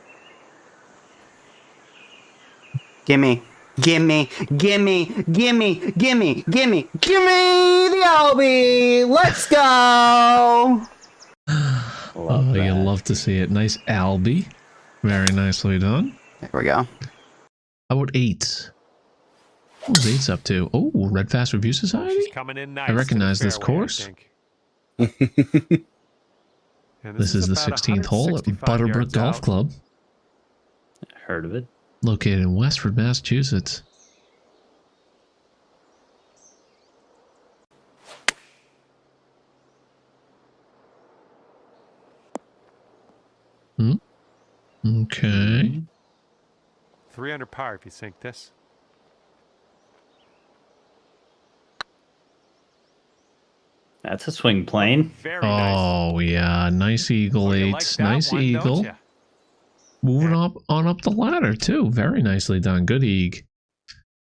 Gimme the LB. Let's go. Oh, you love to see it. Nice Albie. Very nicely done. There we go. How about 8? What was 8's up to? Oh, Red Fast Review Society? I recognize this course. This is the 16th hole at Butterbrook Golf Club. Heard of it. Located in Westford, Massachusetts. Okay. 3 under par if you sink this. That's a swing plane. Very nice. Oh, yeah. Nice eagle, Oh, you 8. like that Nice one, don't eagle. ya? Moving up the ladder, too. Very nicely done. Good eag.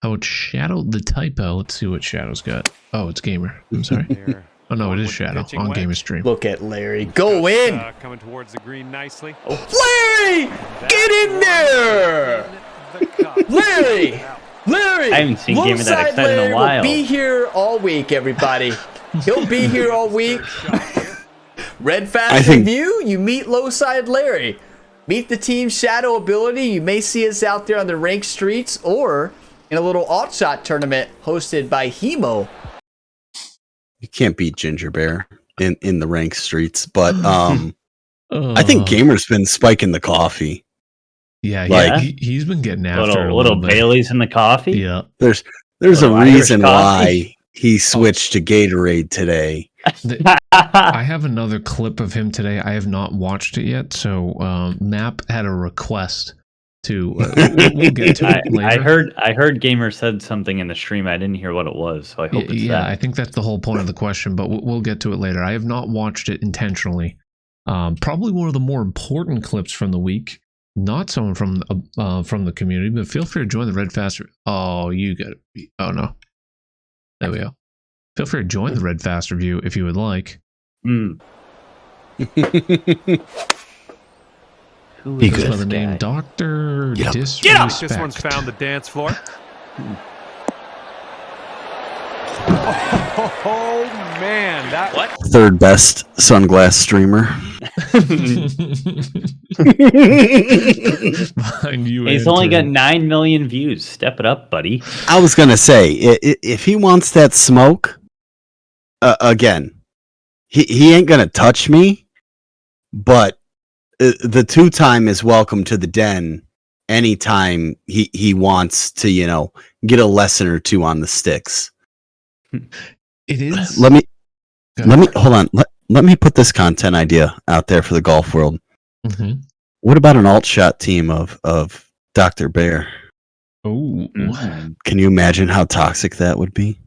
How about Shadow the Typo? Let's see what Shadow's got. Oh, it's Gamer. I'm sorry. There. Oh, no, it Going is with the Shadow pitching on wedge. Gamer Stream. Look at Larry. Go Just, in! coming towards the green nicely. Larry! Get in there! The cup. Larry! Larry! I haven't seen Gamer that Low-side excited in a Larry while. will be here all week, everybody. He'll be here all week. Red I Fast think- Review, you meet Low-side Larry. Meet the team's shadow ability. You may see us out there on the ranked streets or in a little alt shot tournament hosted by Hemo. You can't beat Ginger Bear in the ranked streets, but I think Gamer's been spiking the coffee. Yeah, Like- he's been getting after it a little bit. Bailey's in the coffee. Yeah. There's a Little Irish reason coffee. why he switched to Gatorade today. I have another clip of him today. I have not watched it yet, so Map had a request to. We'll get to it later. I heard Gamer said something in the stream. I didn't hear what it was, so I hope it's Yeah, that. I think that's the whole point of the question, but we'll get to it later. I have not watched it intentionally. Probably one of the more important clips from the week. Not someone from the community, but feel free to join the Red Fast. Oh, you got it. Oh no, there we go. Feel free to join the Red Fast Review if you would like. Mm. Who He is goes by this the name guy? Dr. Disrespect. Get up! This one's found the dance floor. Oh man, that What? Third best sunglass streamer. Behind you. He's and only got Tim. 9 million views. Step it up, buddy. I was gonna say, if he wants that smoke, again, he ain't gonna touch me. But the 2-time is welcome to the den anytime he wants to, get a lesson or two on the sticks. It is. Let me hold on. Let me put this content idea out there for the golf world. Mm-hmm. What about an alt shot team of Dr. Bear? Oh, Can you imagine how toxic that would be?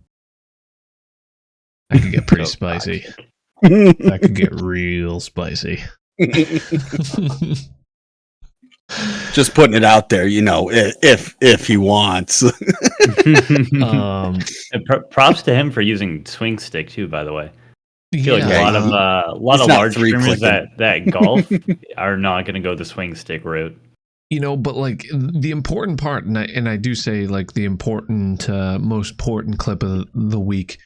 that could get pretty spicy. That could get real spicy. Just putting it out there, if he wants. And props to him for using swing stick too. By the way, I feel like Yeah, a lot it's of not large streamers three-clicking. that golf are not going to go the swing stick route. but like the important part, and I do say like the most important clip of the week,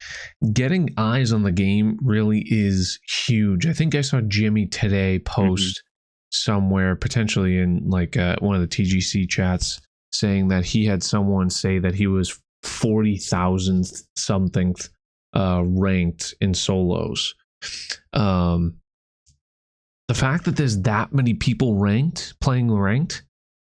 getting eyes on the game really is huge. I think I saw Jimmy today post somewhere, potentially in like one of the TGC chats, saying that he had someone say that he was 40,000th something ranked in solos. The fact that there's that many people playing ranked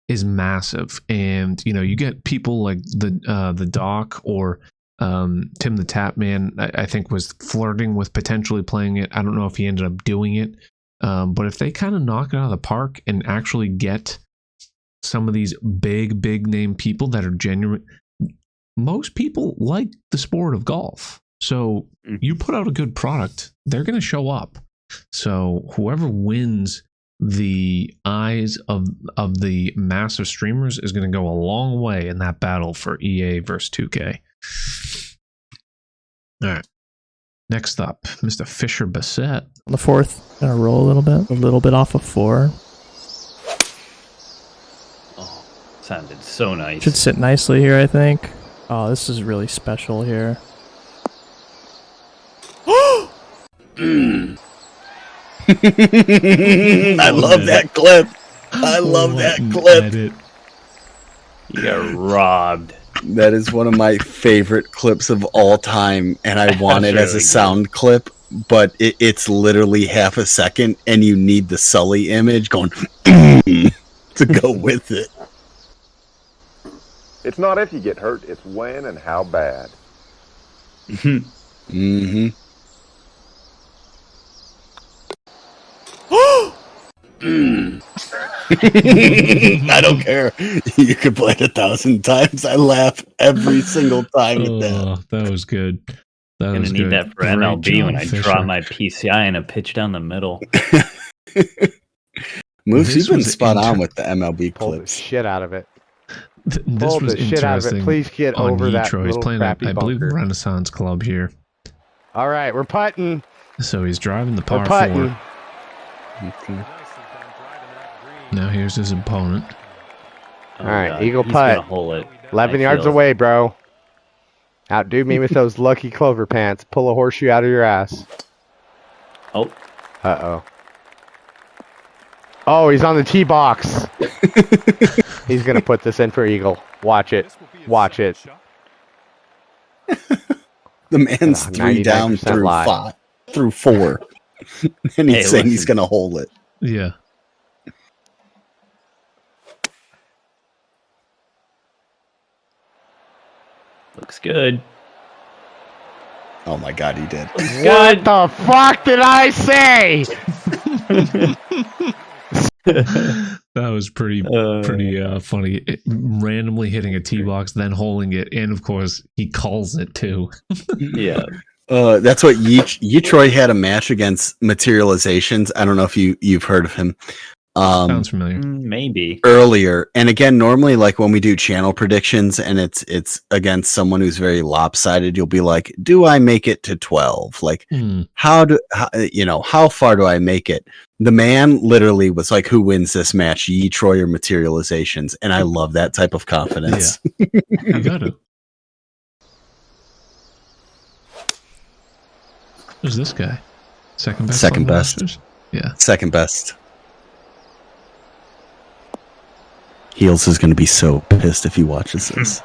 is massive. And you get people like the Doc or Tim the Tapman, I think was flirting with potentially playing it. I don't know if he ended up doing it, but if they kind of knock it out of the park and actually get some of these big name people that are genuine, most people like the sport of golf. So you put out a good product, they're going to show up. So whoever wins the eyes of the massive streamers is going to go a long way in that battle for EA versus 2K. All right. Next up, Mr. Fisher Bassett. On the fourth, gonna roll a little bit off of 4. Oh, sounded so nice. Should sit nicely here, I think. Oh, this is really special here. I love that clip. I love that clip. Edit. You got robbed. That is one of my favorite clips of all time, and I want it as a sound clip, but it's literally half a second, and you need the Sully image going to go with it. It's not if you get hurt, it's when and how bad. Mm-hmm. I don't care. You could play it 1,000 times. I laugh every single time at that. That was good. That I'm was gonna need good. that for Great MLB job, when I Fisher. drop my PCI in a pitch down the middle. Moose, you've This been was spot on with the MLB Pull the clips. shit out of it. This Pull was the shit out of it. interesting. Please get on over that Nitro. He's little playing at, crappy I believe, bunker. Renaissance Club here. All right, we're putting. So he's driving the We're par putting. 4. Okay. Now here's his opponent. Oh, All right, God, Eagle he's putt. gonna hole it. 11 I yards feel it. away, bro. Outdo me with those lucky clover pants. Pull a horseshoe out of your ass. Oh, Uh-oh. Oh, he's on the tee box. He's going to put this in for Eagle. Watch it. Watch it. The man's 3 down 99% lie. through 4. And he's Hey, saying he's listen. going to hold it. Yeah. looks good. Oh my God, he did. What the fuck did I say? That was pretty funny. Randomly hitting a tee box, then holding it, and of course he calls it too. Yeah. That's what Troy had a match against Materializations. I don't know if you've heard of him, Sounds familiar. Maybe earlier. And again, normally like when we do channel predictions and it's against someone who's very lopsided, you'll be like, do I make it to 12? Like how far do I make it? The man literally was like, who wins this match, Yi, Troy, or Materializations? And I love that type of confidence. Yeah. You got it. Who's this guy? Second best. Second best. Yeah. Second best. Heels is going to be so pissed if he watches this.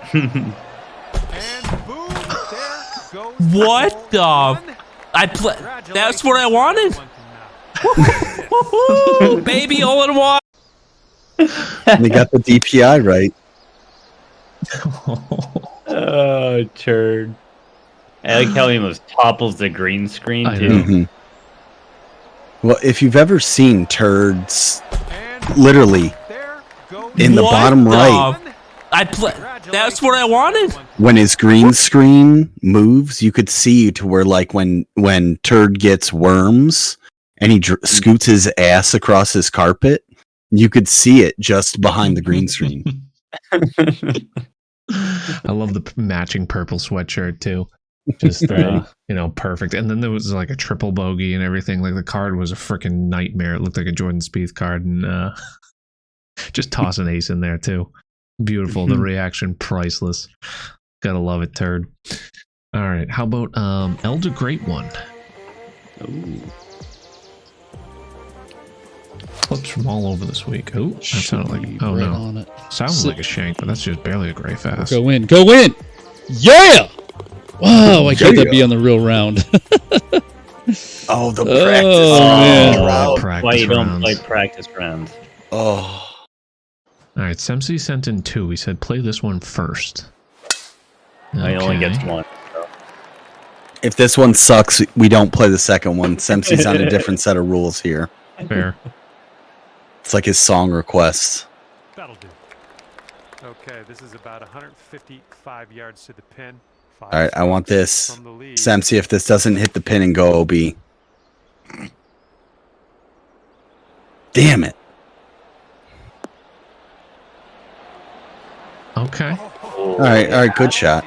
What the? That's what I wanted. Baby, all in one. We got the DPI right. Oh, turd. I like how he almost topples the green screen, too. Mm-hmm. Well, if you've ever seen turds, literally, in the bottom right, that's what I wanted. when his green screen moves, you could see to where, like, when turd gets worms and he scoots his ass across his carpet, you could see it just behind the green screen. I love the matching purple sweatshirt too. Just perfect. And then there was like a triple bogey and everything. Like the card was a freaking nightmare. It looked like a Jordan Spieth card, and just toss an ace in there too. Beautiful. The reaction, priceless. Gotta love it, turd. All right, how about Elder Great One? Ooh. Clips from all over this week. Oh, that sounded like sounds like a shank, but that's just barely a gray fast. Go in. Yeah. Wow, I got that be on the real round. Oh, the practice. Why you don't play practice rounds? Oh. All right, Semsi sent in 2. He said, play this one first. He only gets 1. So. If this one sucks, we don't play the second one. Semsi's on a different set of rules here. Fair. It's like his song requests. That'll do. Okay, this is about 155 yards to the pin. All right, I want this. Semsi, if this doesn't hit the pin and go OB. Damn it. Okay. All right, good shot.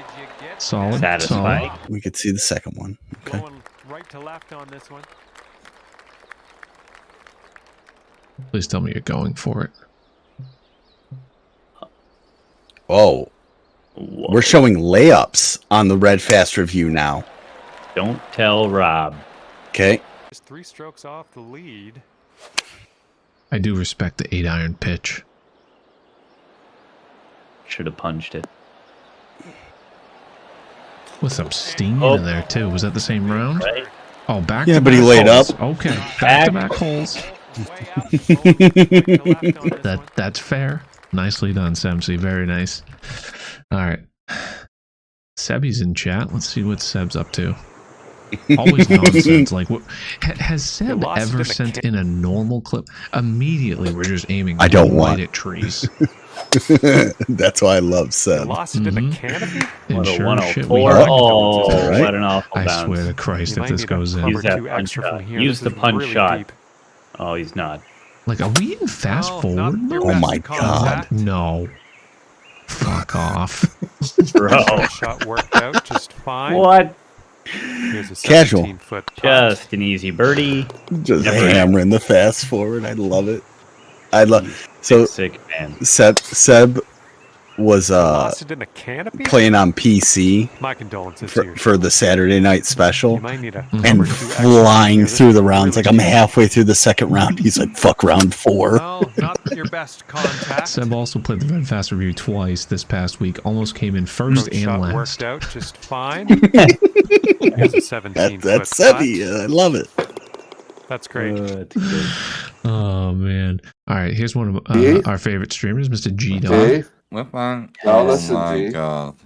Solid. Satisfying. We could see the second one. Okay. Going right to left on this one. Please tell me you're going for it. Oh. We're showing layups on the Red Fast review now. Don't tell Rob. Okay. Just 3 strokes off the lead. I do respect the 8-iron pitch. Should have punched it. With some steam in there too. Was that the same round? Right. Oh, back. Yeah, but he laid holes. up. Okay, back holes. That's fair. Nicely done, Semsi. Very nice. All right. Sebby's in chat. Let's see what Seb's up to. Always nonsense. Like, what has Seb ever sent in a normal clip? Immediately, we're just aiming right at trees. That's why I love Seb. Lost it in the canopy? And What a sure 104. shit, What an awful bounce. I swear to Christ, if this goes in. Use that punch shot. Use the punch shot. Oh, he's not. Like, are we in fast forward mode? Oh my god. No. Fuck off. Bro. Shot worked out just fine. What? Here's a Casual. 17-foot putt. Just an easy birdie. Just hammering the fast forward. I love it. So sick, man. Seb was Lost it in the canopy? playing on PC My condolences for the Saturday night special You might need a and number 2 extra flying here. through the rounds. Like, I'm halfway through the second round. He's like, fuck round 4. Well, not your best contact. Seb also played the Red Fast Review twice this past week. Almost came in first Approach and shot last. worked out just fine. Here's a 17-foot That's putt. Sebby. I love it. That's great. That's good. Oh, man. All right, here's one of our favorite streamers, Mr. G-Dog. My God.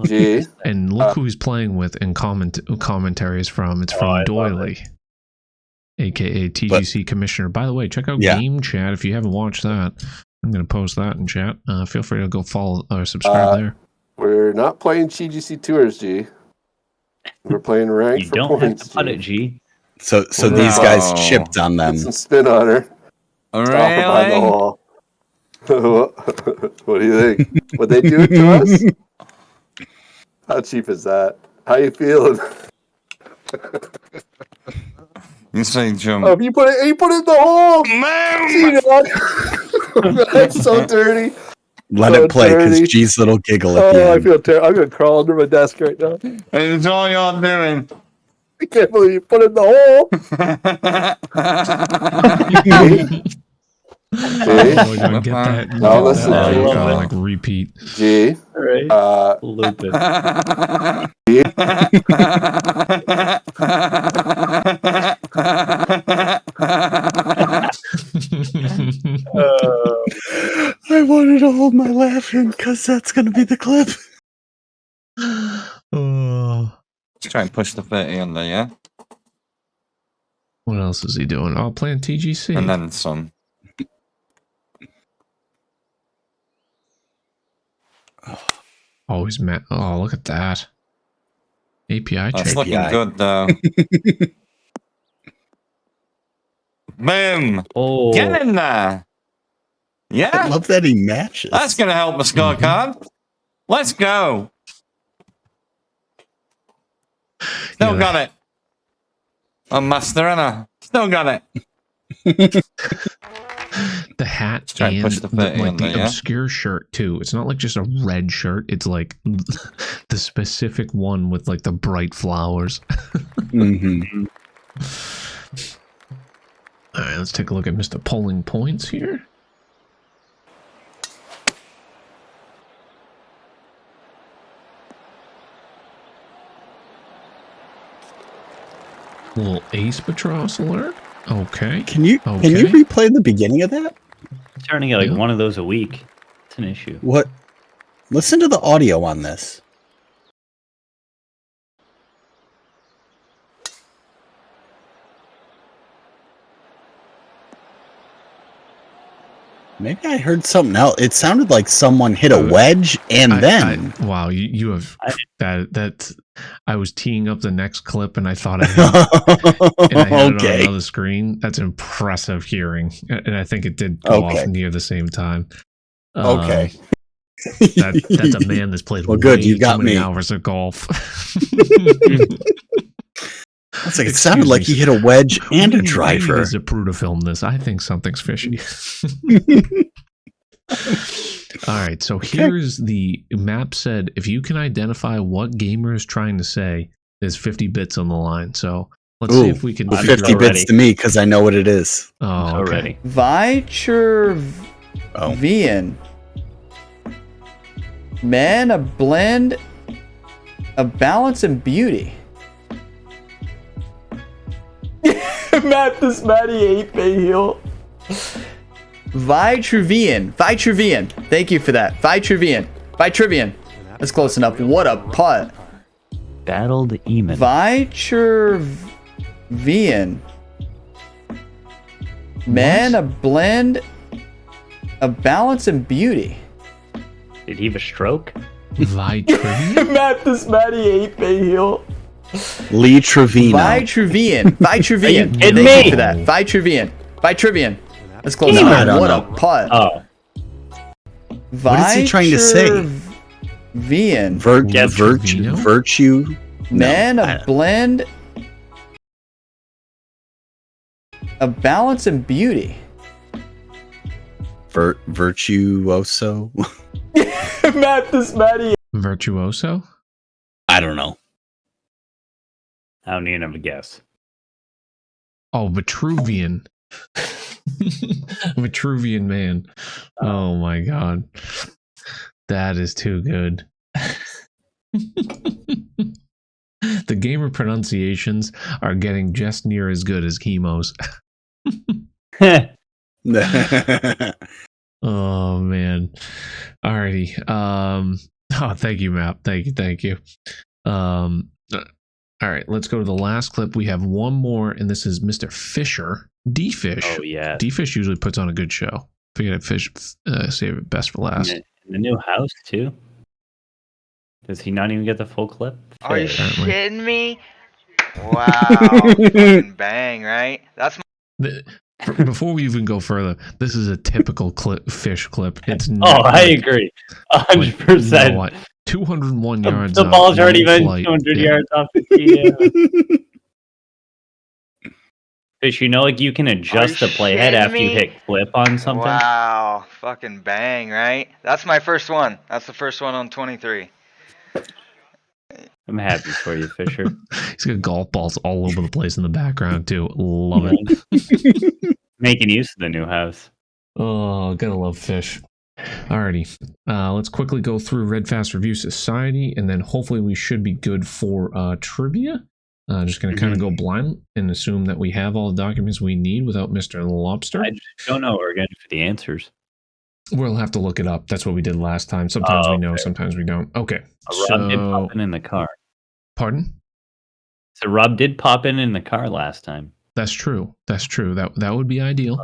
G. And look who he's playing with and commentary is from. It's from Doily, a.k.a. TGC Commissioner. By the way, check out Game Chat if you haven't watched that. I'm going to post that in chat. Feel free to go follow or subscribe there. We're not playing TGC Tours, G. We're playing ranked You for don't have points, to put G. it, G. So these guys chipped on them. Get some spin on her. Stop behind the hole. What do you think? Would they do it to us? How cheap is that? How you feeling? You say jump. Oh, if you put it in the hole, man. That's so dirty. Let it play, because G's little giggle at the end. I feel terrible. I'm gonna crawl under my desk right now. It's all you're doing. I can't believe you put it in the hole. Oh, we're gonna get that. Now listen, like repeat. G. Right. Loop it. I wanted to hold my laugh in because that's going to be the clip. Let's try and push the 30 under, yeah? What else is he doing? Oh, playing TGC. And then some. Always met. Oh, look at that. API check. That's looking good, though. Boom! Oh. Get in there! Yeah? I love that he matches. That's going to help the scorecard. Let's go. Still got it. I'm master, Anna. Still got it. The hat try and push the 30 like on the there, yeah? obscure shirt too. It's not like just a red shirt. It's like the specific one with like the bright flowers. Mm-hmm. All right, let's take a look at Mr. Polling Points here. Little Ace Patros alert. Okay. Can you replay the beginning of that? Turning it like one of those a week. It's an issue. What? Listen to the audio on this. Maybe I heard something else. It sounded like someone hit a wedge and then. Wow, you have that. I was teeing up the next clip and I thought I had, and I had it on another screen. That's impressive hearing, and I think it did go off near the same time. Okay. That's a man that's played well, good. You got many me. hours of golf. It's like it sounded like he hit a wedge and a driver. There's a Zapruder to film this. I think something's fishy. All right, so here's the map said if you can identify what gamer is trying to say, there's 50 bits on the line. So let's see if we can. 50 bits to me because I know what it is. Oh, okay. Vichurvian. Man, a blend of balance and beauty. Matt, this Matty 8-Bay heel. Vitruvian. Thank you for that. Vitruvian. That's close enough. What a putt. Battled Eamon. Vitruvian. Man, a blend of balance and beauty. Did he have a stroke? Vitruvian? Matt, this Matty 8-Bay heel. Lee Trevino. Vitruvian. Thank you for that. Vitruvian. That's close enough. What a putt. Oh. What is he trying to say? Virtue. Man, a blend of balance and beauty. Virtuoso. Matt, this Matty. Virtuoso? I don't know. I don't even have a guess. Oh, Vitruvian. Vitruvian man. Oh my god. That is too good. The gamer pronunciations are getting just near as good as Chemo's. Oh man. Alrighty. Oh, thank you, Map. Thank you. All right, let's go to the last clip. We have one more, and this is Mr. Fisher. D-Fish. Oh, yeah. D-Fish usually puts on a good show. Figured Fish save it best for last. In the new house, too? Does he not even get the full clip? Are you shitting me? Wow. Fucking bang, right? That's Before we even go further, this is a typical fish clip. It's I agree, 100%. You know what? 201 yards. The ball's already been 200 yards off the tee. Fish, like you can adjust the playhead after you hit clip on something. Wow, fucking bang, right? That's my first one. That's the first one on 23. I'm happy for you, Fisher. He's got golf balls all over the place in the background too. Love it. Making use of the new house. Oh, gotta love Fish. Alrighty, let's quickly go through Red Fast Review Society, and then hopefully we should be good for trivia. Just going to kind of go blind and assume that we have all the documents we need without Mr. Lobster. I just don't know what we're going to do for the answers. We'll have to look it up. That's what we did last time. Sometimes we know, sometimes we don't. Okay. Rob did pop in the car. Pardon? So Rob did pop in the car last time. That's true. That's true. That would be ideal.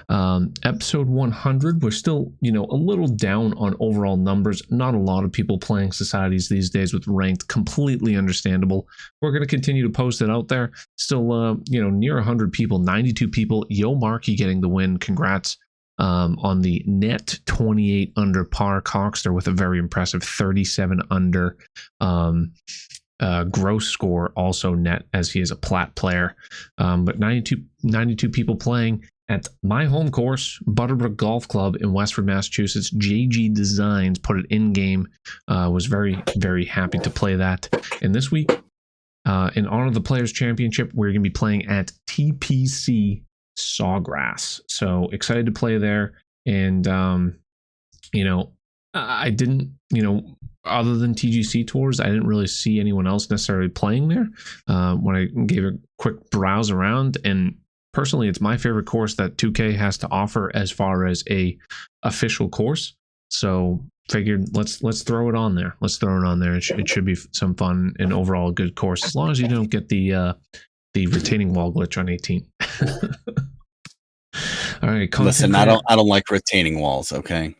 Episode 100, we're still, a little down on overall numbers. Not a lot of people playing societies these days with ranked. Completely understandable. We're going to continue to post it out there. Still, near 100 people, 92 people. Yo Markey getting the win. Congrats on the net 28 under par Coxter with a very impressive 37 under. Gross score also net as he is a plat player, but 92 people playing at my home course, Butterbrook Golf Club in Westford, Massachusetts. JG Designs put it in game. Was very, very happy to play that. And this week, in honor of the Players Championship, we're going to be playing at TPC Sawgrass. So excited to play there. And I didn't, other than TGC tours, I didn't really see anyone else necessarily playing there when I gave a quick browse around. And personally, it's my favorite course that 2K has to offer as far as a official course. So figured let's throw it on there. Let's throw it on there. It should be some fun and overall a good course, as long as you don't get the retaining wall glitch on 18. All right. Listen, I don't like retaining walls. Okay.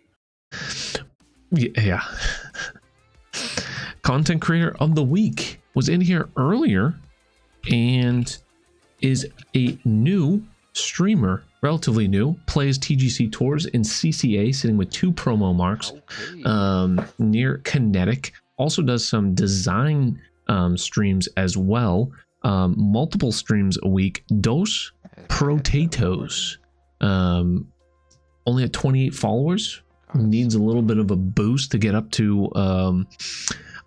Yeah. Content creator of the week was in here earlier and is a new streamer, relatively new, plays TGC tours in CCA, sitting with 2 promo marks near Kinetic. Also does some design streams as well. Multiple streams a week. Dos Potatoes. Only at 28 followers. Needs a little bit of a boost to get up to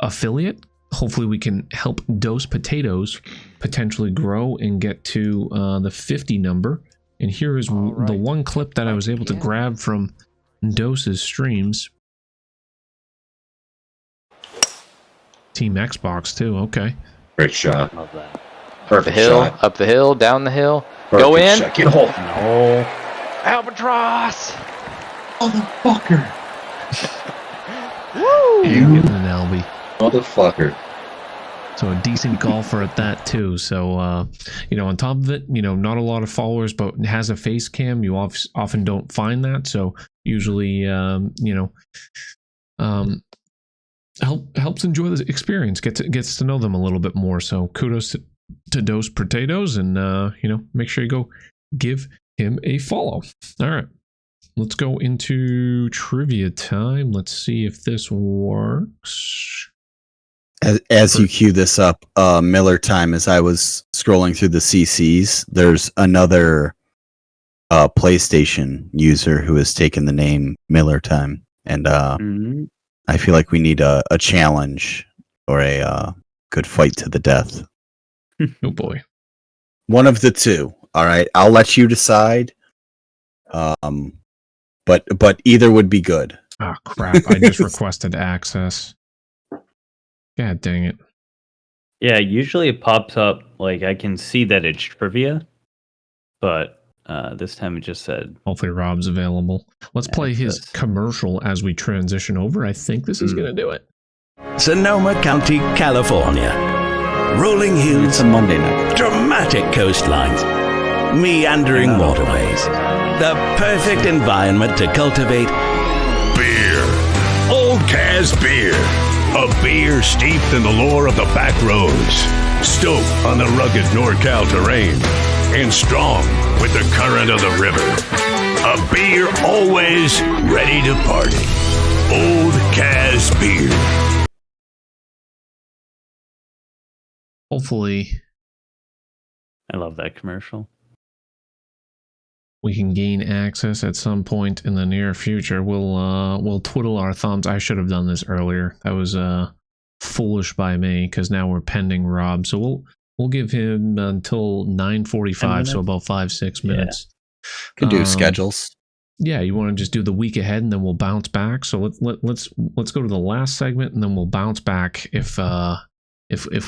affiliate. Hopefully we can help Dos Potatoes potentially grow and get to the 50 number. And here is the one clip that I was able to grab from Dos's streams. Team Xbox too. Okay. Great shot. Love that. Perfect shot. Up the hill, down the hill. Perfect Go in. Shot. Get a hold. No. Albatross. Motherfucker. Woo! Getting an LB. Motherfucker. So a decent golfer at that too. So, on top of it, not a lot of followers, but has a face cam. You often don't find that. So usually, helps enjoy the experience. Gets to know them a little bit more. So kudos to Dos Potatoes, and make sure you go give him a follow. All right. Let's go into trivia time. Let's see if this works. As you cue this up, Miller time, as I was scrolling through the CCs, there's another PlayStation user who has taken the name Miller time. And I feel like we need a challenge or a good fight to the death. Oh boy. One of the two. All right. I'll let you decide. But either would be good. Oh crap! I just requested access. God dang it! Yeah, usually it pops up like I can see that it's trivia, but this time it just said. Hopefully Rob's available. Let's play his commercial as we transition over. I think this is gonna do it. Sonoma County, California. Rolling hills. It's a Monday night. Dramatic coastlines. Meandering waterways. The perfect environment to cultivate beer. Old Kaz Beer. A beer steeped in the lore of the back roads. Stoked on the rugged NorCal terrain. And strong with the current of the river. A beer always ready to party. Old Kaz Beer. Hopefully, I love that commercial. we can gain access at some point in the near future. We'll twiddle our thumbs. I should have done this earlier. That was foolish by me, because now we're pending Rob. So we'll give him until 9:45, so about 5-6 minutes. Could do schedules. Yeah, you want to just do the week ahead, and then we'll bounce back. So let's go to the last segment, and then we'll bounce back if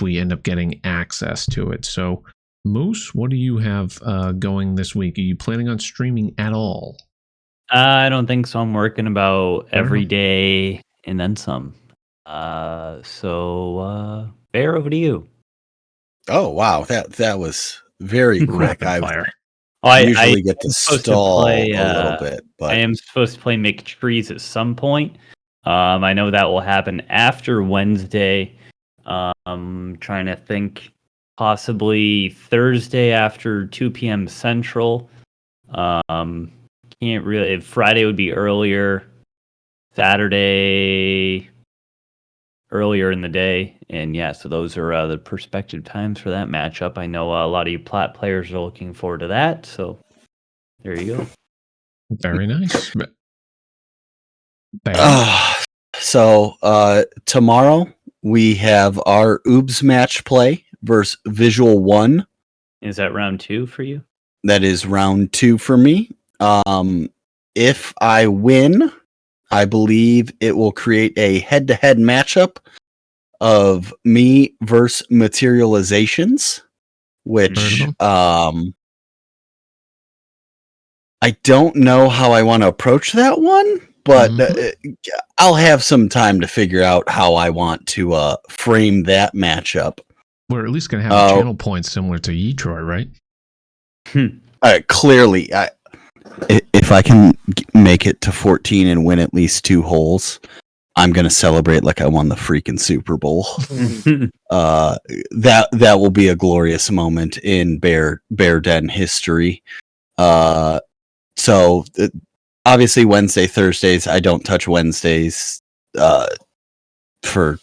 we end up getting access to it. So, Moose, what do you have going this week? Are you planning on streaming at all? I don't think so. I'm working about every day and then some. So, Bear, over to you. Oh wow, that was very quick. I usually get to stall a little bit, but I am supposed to play McTrees at some point. I know that will happen after Wednesday. Trying to think, possibly Thursday after 2 p.m. Central. Can't really. Friday would be earlier. Saturday earlier in the day, and yeah, so those are the prospective times for that matchup. I know a lot of you Plat players are looking forward to that, so there you go. Very nice. So tomorrow we have our Oobs match play versus Visual 1. Is that round 2 for you? That is round 2 for me. If I win, I believe it will create a head-to-head matchup of me versus Materializations, which I don't know how I want to approach that one, but I'll have some time to figure out how I want to frame that matchup. We're at least going to have channel points similar to Yetroy, right? Clearly, if I can make it to 14 and win at least 2 holes, I'm going to celebrate like I won the freaking Super Bowl. That will be a glorious moment in Bear Den history. So obviously Wednesday, Thursdays, I don't touch Wednesdays for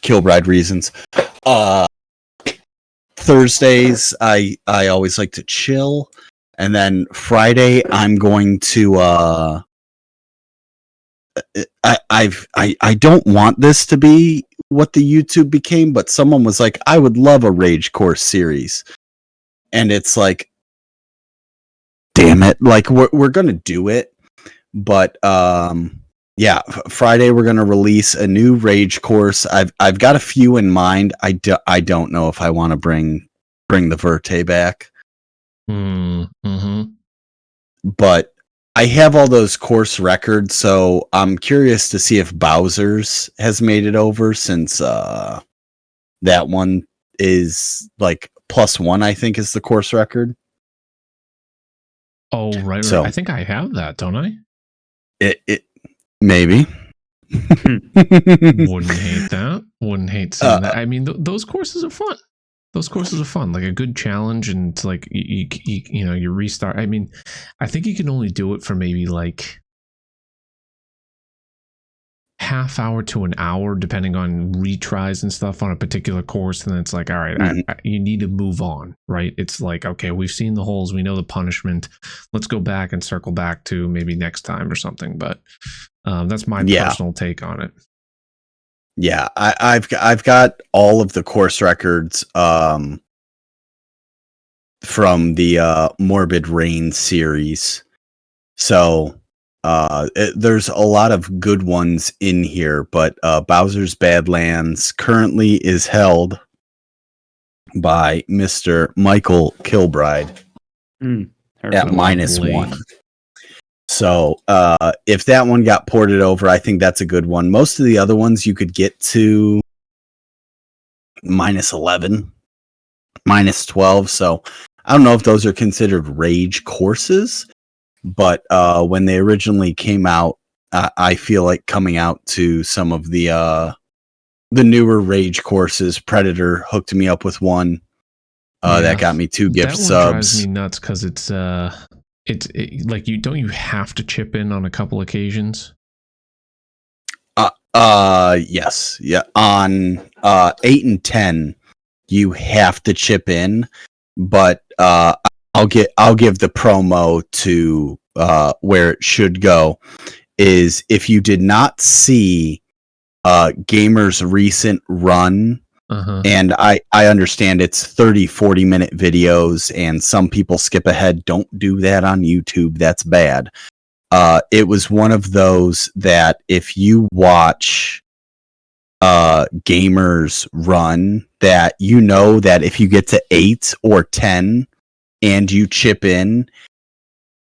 Kilbride reasons. Thursdays, I always like to chill. And then Friday, I'm going to. I don't want this to be what the YouTube became, but someone was like, "I would love a Rage Course series," and it's like, damn it! Like we're gonna do it, but yeah, Friday we're gonna release a new Rage Course. I've got a few in mind. I don't know if I want to bring the Verte back. But I have all those course records, so I'm curious to see if Bowser's has made it over, since that one is like +1, I think, is the course record. Oh, right. So, I think I have that, don't I? It maybe. Wouldn't hate that. Wouldn't hate seeing that. I mean, those courses are fun. Those courses are fun, like a good challenge, and it's like you restart. I mean, I think you can only do it for maybe like half hour to an hour, depending on retries and stuff on a particular course. And then it's like, all right, you need to move on, right? It's like, okay, we've seen the holes, we know the punishment. Let's go back and circle back to maybe next time or something. But that's my personal take on it. Yeah, I've got all of the course records from the Morbid Rain series. So there's a lot of good ones in here, but Bowser's Badlands currently is held by Mr. Michael Kilbride at -1. So if that one got ported over, I think that's a good one. Most of the other ones you could get to -11, -12. So I don't know if those are considered rage courses, but when they originally came out, I feel like coming out to some of the newer rage courses, Predator hooked me up with one. That got me 2 gift that subs. One drives me nuts because it's like you have to chip in on a couple occasions. Yes, yeah. On 8 and 10, you have to chip in, but I'll give the promo to where it should go. Is if you did not see Gamer's recent run. And I understand it's 30-40 minute videos and some people skip ahead. Don't do that on YouTube. That's bad. It was one of those that if you watch Gamer's run, that you know that if you get to 8 or 10 and you chip in,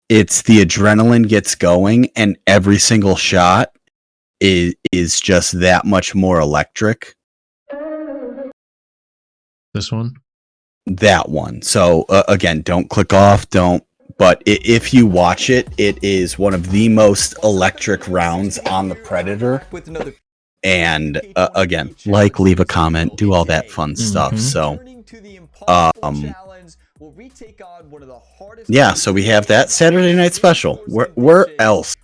it's the adrenaline gets going and every single shot is just that much more electric. This one? That one. So again, don't click off, but if you watch it, it is one of the most electric rounds on the Predator. And again, leave a comment, do all that fun stuff. So yeah, so we have that Saturday night special. Where else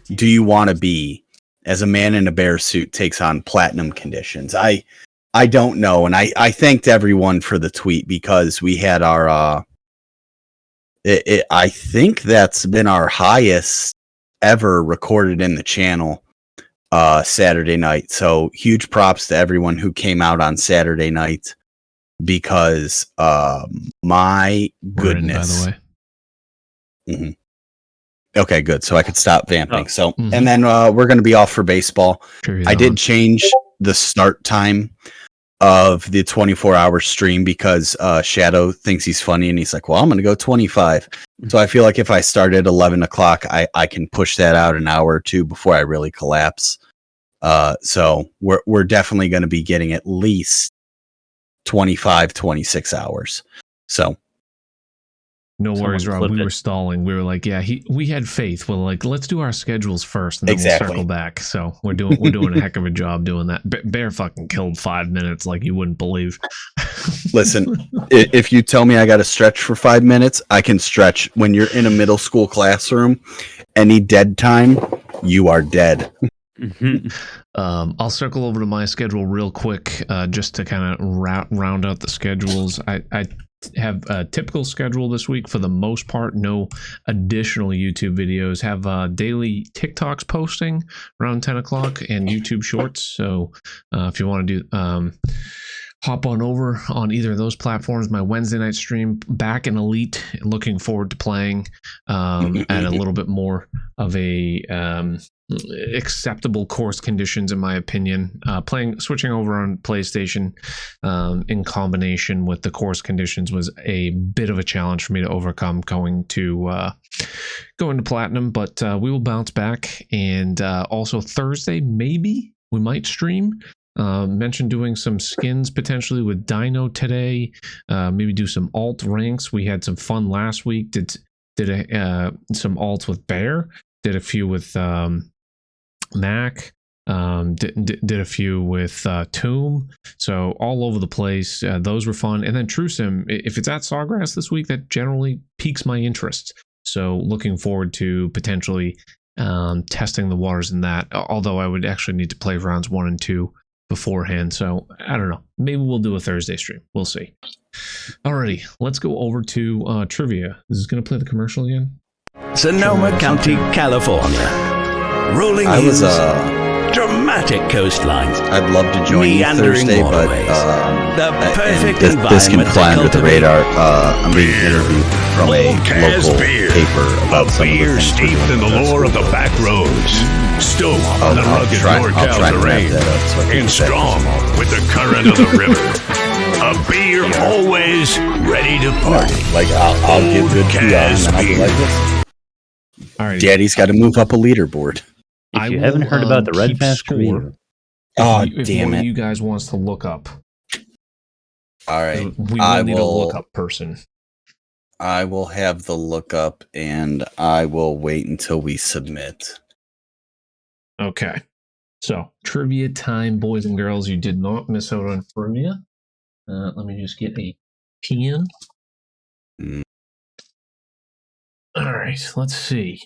do you want to be as a man in a bear suit takes on platinum conditions? I don't know, and I thanked everyone for the tweet because we had our I think that's been our highest ever recorded in the channel Saturday night. So huge props to everyone who came out on Saturday night because my goodness. By the way. Okay, good. So I could stop vamping. And then we're going to be off for baseball. I did change the start time of the 24-hour stream because Shadow thinks he's funny and he's like, well, I'm going to go 25. So I feel like if I start at 11 o'clock, I can push that out an hour or two before I really collapse. So we're definitely going to be getting at least 25, 26 hours. So. No worries, Rob. We were stalling. We were like, yeah, we had faith. Well, like, let's do our schedules first, and then we'll circle back. So we're doing a heck of a job doing that. Bear fucking killed 5 minutes, like you wouldn't believe. Listen, if you tell me I got to stretch for 5 minutes, I can stretch. When you're in a middle school classroom, any dead time, you are dead. I'll circle over to my schedule real quick, just to kind of round out the schedules. I have a typical schedule this week for the most part. No additional YouTube videos. Have daily TikToks posting around 10 o'clock and YouTube shorts. So if you want to do hop on over on either of those platforms. My Wednesday night stream back in Elite. Looking forward to playing at a little bit more of a acceptable course conditions, in my opinion. Switching over on PlayStation in combination with the course conditions was a bit of a challenge for me to overcome going to Platinum, but we will bounce back. And also Thursday, maybe we might stream. Mentioned doing some skins potentially with Dino today. Maybe do some alt ranks. We had some fun last week. Did some alts with Bear. Did a few with Mac. Did a few with Tomb. So all over the place. Those were fun. And then True Sim, if it's at Sawgrass this week, that generally piques my interest. So looking forward to potentially testing the waters in that. Although I would actually need to play rounds 1 and 2 beforehand. So I don't know. Maybe we'll do a Thursday stream. We'll see. Alrighty, let's go over to trivia. This is going to play the commercial again. Sonoma County, California. Rolling hills, dramatic coastlines. I'd love to join you Thursday, but the perfect this can fly under the radar. I'm being interviewed from a local paper about some of the things steeped in the lore of the back roads, stoked on the rugged NorCal terrain, and strong with the current of the river. A beer always ready to party. Like I'll give good PR and then I'll be like this. All right, Daddy's got to move up a leaderboard. If you haven't heard about the Red Master either. Oh, if damn one it. of you guys wants to look up. All right. We will need a lookup person. I will have the lookup and I will wait until we submit. Okay. So, trivia time, boys and girls. You did not miss out on trivia. Let me just get a P.M. All right, let's see.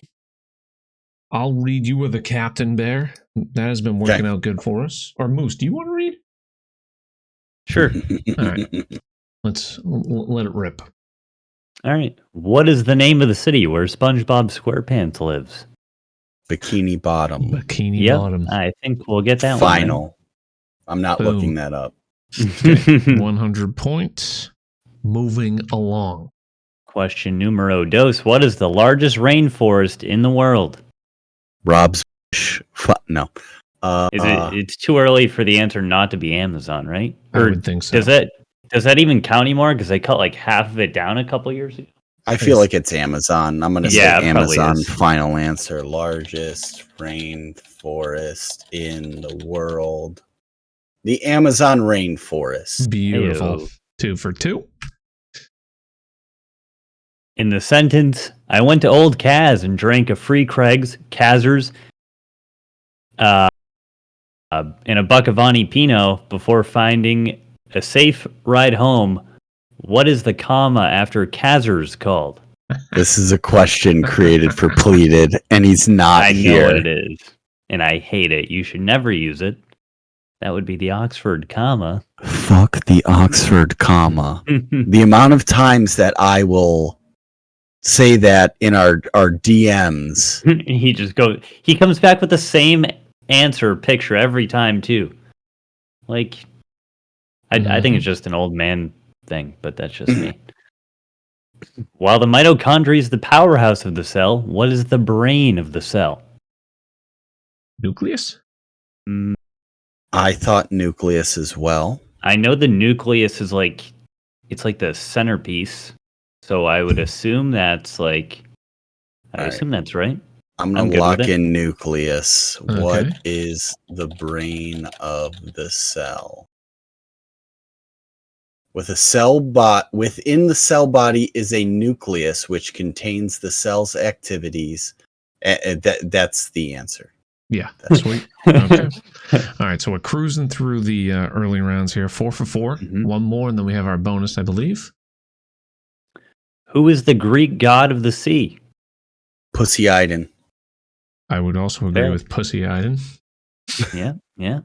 I'll read. You were the captain, Bear. That has been working out good for us. Or Moose, do you want to read? Sure. All right. Let's let it rip. All right. What is the name of the city where SpongeBob SquarePants lives? Bikini Bottom. Bikini Bottom. I think we'll get that Final. one. I'm not looking that up. Okay. 100 points. Moving along. Question numero dos. What is the largest rainforest in the world? Rob's no. It's too early for the answer not to be Amazon, right? I would think so. Does that even count anymore? Because they cut like half of it down a couple years ago. I feel like it's Amazon. I'm going to say Amazon. Final answer. Largest rainforest in the world. The Amazon rainforest. Beautiful. Ew. 2 for 2. In the sentence, I went to Old Kaz and drank a free Craig's, Kazers, and a buck of Ani Pinot before finding a safe ride home. What is the comma after Kazers called? This is a question created for Pleated, and he's not here. I know what it is, and I hate it. You should never use it. That would be the Oxford comma. Fuck the Oxford comma. The amount of times that I will say that in our DMs. He comes back with the same answer picture every time too. Like, I think it's just an old man thing, but that's just me. While the mitochondria is the powerhouse of the cell, what is the brain of the cell? Nucleus? I thought nucleus as well. I know the nucleus is it's like the centerpiece. So I would assume that's assume that's right. I'm going to lock in nucleus. Okay. What is the brain of the cell? Within the cell body is a nucleus which contains the cell's activities. That's the answer. Yeah, that's sweet. Okay. All right, so we're cruising through the early rounds here. 4 for 4. One more, and then we have our bonus, I believe. Who is the Greek god of the sea? Poseidon. I would also agree with Poseidon. Yeah.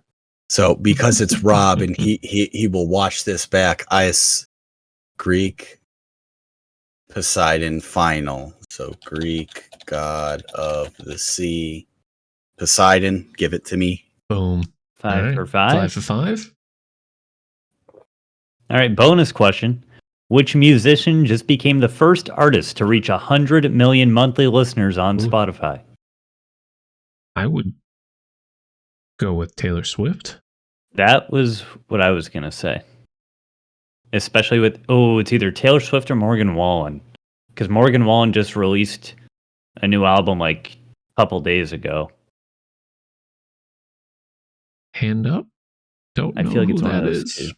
So because it's Rob and he will watch this back, Greek Poseidon final. So Greek god of the sea. Poseidon, give it to me. Boom. 5 for 5. 5 for 5. All right, bonus question. Which musician just became the first artist to reach 100 million monthly listeners on Spotify? I would go with Taylor Swift. That was what I was going to say. Especially with, it's either Taylor Swift or Morgan Wallen. Because Morgan Wallen just released a new album like a couple days ago. Hand up? I feel like it's one of those two.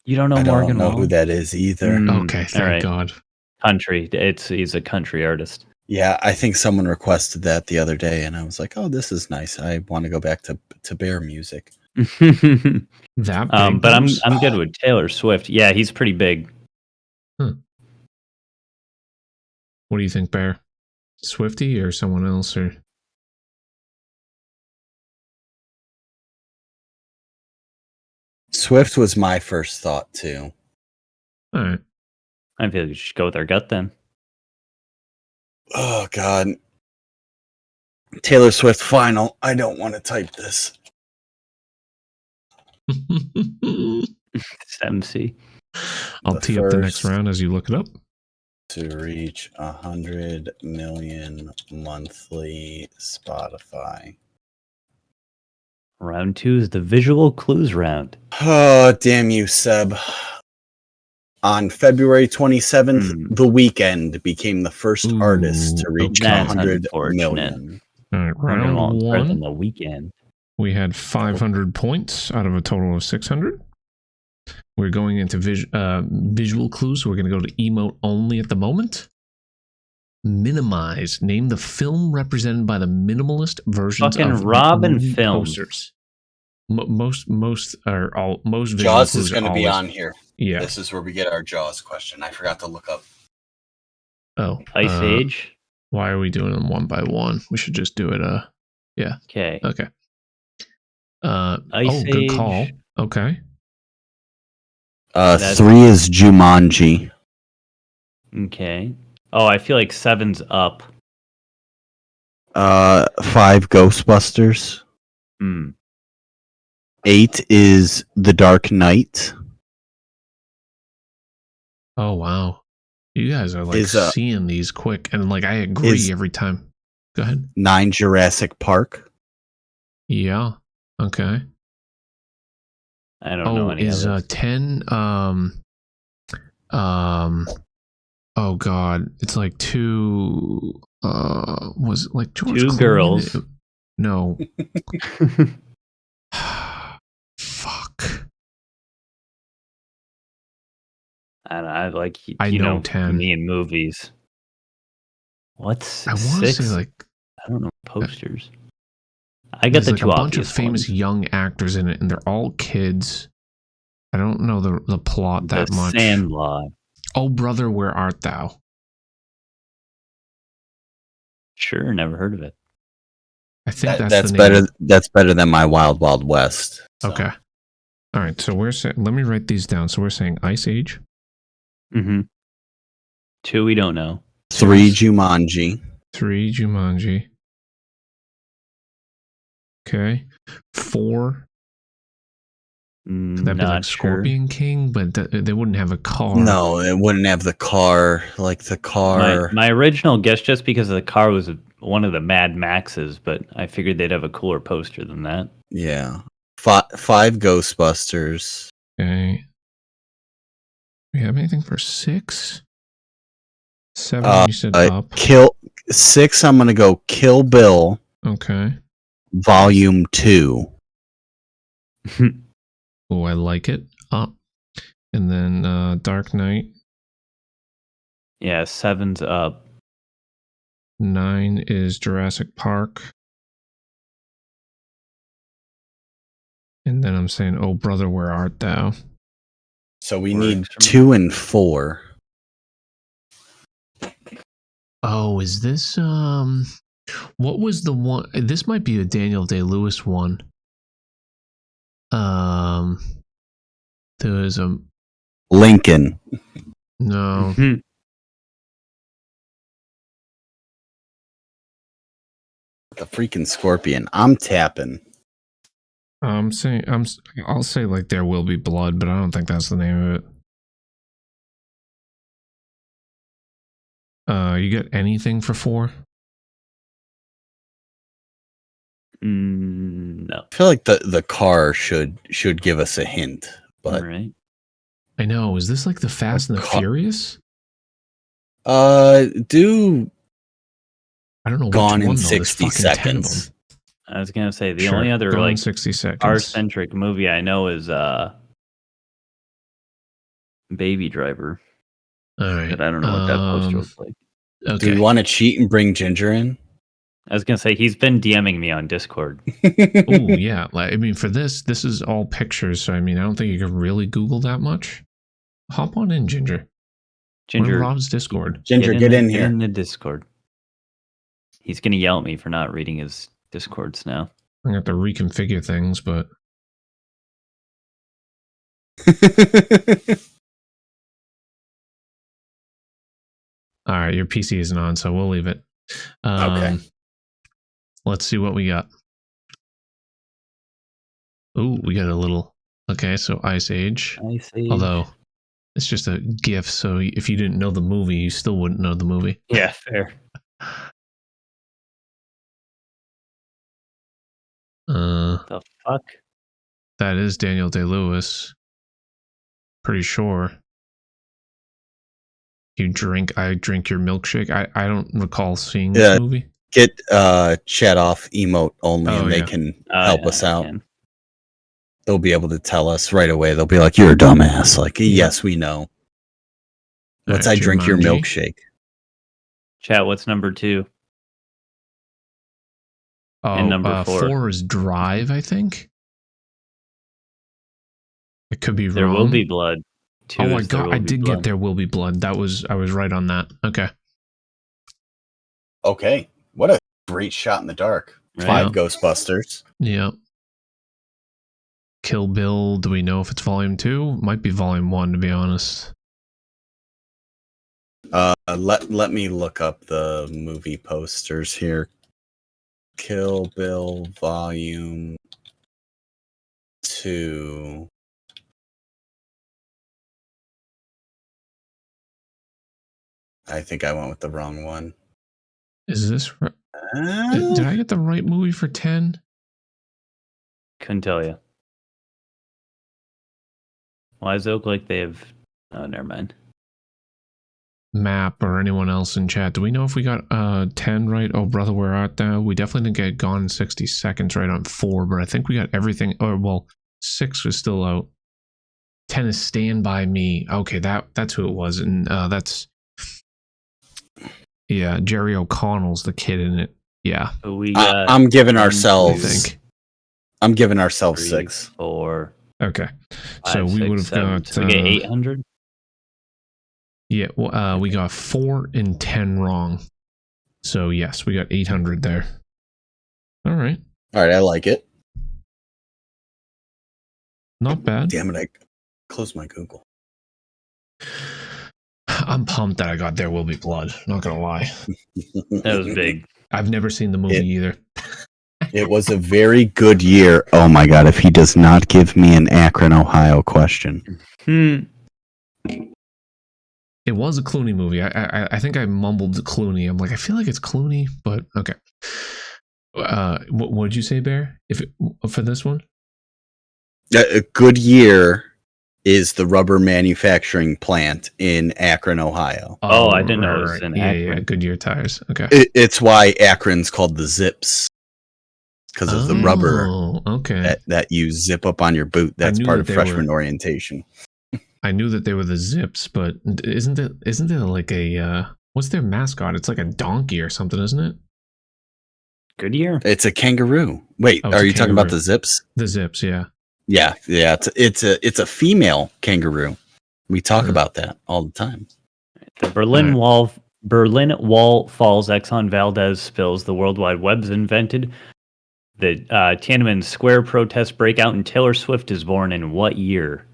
You don't know Morgan Wallen? I don't know who that is either. Okay, thank God. Country. He's a country artist. Yeah, I think someone requested that the other day, and I was like, "Oh, this is nice. I want to go back to bear music." But I'm good with Taylor Swift. Yeah, he's pretty big. What do you think, Bear? Swiftie or someone else? Or Swift was my first thought too. All right. I feel like you should go with our gut then. Oh God. Taylor Swift final. I don't want to type this. It's MC. I'll tee up the next round as you look it up. To reach 100 million monthly Spotify. Round 2 is the visual clues round. Oh, damn you, Seb. On February 27th, The Weeknd became the first artist to reach 100 million. All right, round 1. On The Weeknd. We had 500 points out of a total of 600. We're going into visual clues, so we're going to go to emote only at the moment. Minimize. Name the film represented by the minimalist versions fucking of Robin movie film posters. most visual Jaws clues is are going to be always- on here. Yeah. This is where we get our Jaws question. I forgot to look up. Oh, Ice Age. Why are we doing them one by one? We should just do it. Yeah. Okay. Okay. Ice good Age. call. Okay. 3 is Jumanji. Okay. Oh, I feel like 7's up. 5 Ghostbusters. 8 is The Dark Knight. Oh wow, you guys are like Is, seeing these quick, and like I agree every time. Go ahead. 9 Jurassic Park. Yeah. Okay. I don't know any is of this. 10 oh god, it's like 2 was it like George 2 Clooney? girls. No. Fuck. And I like I you know know 10. me in movies. What's I want to 6? say like I don't know posters. I get there's the like 2 a bunch of obvious famous ones. young actors in it, and they're all kids. I don't know the plot that The much. Sandlot. Oh brother, where art thou? Sure, never heard of it. I think That's the name. better. That's better than My Wild Wild West. So. Okay. All right. So we're saying. Let me write these down. So we're saying Ice Age. 2 we don't know. 3 Jumanji. 3 Jumanji. Okay. 4. That'd be Not like Scorpion King, but they wouldn't have a car. No, it wouldn't have the car. Like the car. My original guess, just because the car was one of the Mad Maxes, but I figured they'd have a cooler poster than that. Yeah. 5 Ghostbusters. Okay. We have anything for 6? 7 you said up. 6 I'm gonna go Kill Bill. Okay. Volume 2. Oh, I like it. Up. And then Dark Knight. Yeah, 7's up. 9 is Jurassic Park. And then I'm saying, oh brother, where art thou? So we need 2 and 4. Oh, is this what was the one? This might be a Daniel Day-Lewis one. There was a Lincoln. No. The freaking Scorpion. I'm tapping. I'll say like There Will Be Blood, but I don't think that's the name of it. You got anything for 4? No. I feel like the car should give us a hint, but right. I know. Is this like the Fast and the Furious? Do I don't know. Gone which in one, though. There's 60 fucking 10 of seconds. them. I was gonna say the Sure. only other Gone in like 60 seconds. car-centric movie I know is Baby Driver. All right. But I don't know what that poster looks like. Okay. Do we want to cheat and bring Ginger in? I was gonna say he's been DMing me on Discord. Oh yeah. Like, I mean, for this is all pictures, so I mean, I don't think you can really Google that much. Hop on in, Ginger. We're in Rob's Discord. Ginger, get in here. In the Discord. He's gonna yell at me for not reading his Discords now. I'm gonna have to reconfigure things, but all right, your PC isn't on, so we'll leave it. Okay. Let's see what we got. Ooh, we got a little. Okay, so Ice Age. Ice Age. Although it's just a GIF, so if you didn't know the movie, you still wouldn't know the movie. Yeah, fair. The fuck? That is Daniel Day-Lewis. Pretty sure. I drink your milkshake. I don't recall seeing this movie. Get chat off emote only, and they yeah. can help us out. They'll be able to tell us right away. They'll be like, "You're a dumbass." Like, yes, we know. What's I drink your Jumanji. milkshake? Chat, what's number 2? Oh, And number 4. 4 is Drive, I think. I could be There wrong. Will Be Blood. Oh my god, I did get There Will Be Blood. I was right on that. Okay. Okay. What a great shot in the dark. Right. 5 Ghostbusters. Yeah. Kill Bill, do we know if it's volume 2? Might be volume 1, to be honest. Let me look up the movie posters here. Kill Bill volume 2. I think I went with the wrong one. Is this right? Did I get the right movie for 10? Couldn't tell you. Why does it look like they have... Oh, never mind. Map or anyone else in chat, do we know if we got 10 right? Oh, brother, where art thou? We definitely didn't get Gone in 60 Seconds right on 4, but I think we got everything. Or, well, 6 was still out. 10 is Stand By Me. Okay, that's who it was. And that's... Yeah, Jerry O'Connell's the kid in it. Yeah. I'm giving ourselves... I'm giving ourselves 6. 4. Okay. So we would have got... So we get 800? Yeah, well, we got 4 and 10 wrong. So yes, we got 800 there. All right. All right, I like it. Not bad. Damn it, I closed my Google. I'm pumped that I got There Will Be Blood. Not gonna lie. That was big. I've never seen the movie either. It was a very good year. Oh my god, if he does not give me an Akron, Ohio question. It was a Clooney movie. I think I mumbled Clooney. I'm like, I feel like it's Clooney, but okay. What did you say, Bear? For this one? A good year is the rubber manufacturing plant in Akron, Ohio. Oh, I didn't know it was in Akron. Yeah, Goodyear tires. Okay. It's why Akron's called the Zips. Because of the rubber that you zip up on your boot. That's part of freshman orientation. I knew that they were the Zips, but isn't there like a what's their mascot? It's like a donkey or something, isn't it? Goodyear? It's a kangaroo. Wait, are you talking about the Zips? The Zips, yeah. Yeah. It's a female kangaroo. We talk about that all the time. The Berlin Wall falls. Exxon Valdez spills. The World Wide Web's invented. The Tiananmen Square protests break out, and Taylor Swift is born in what year?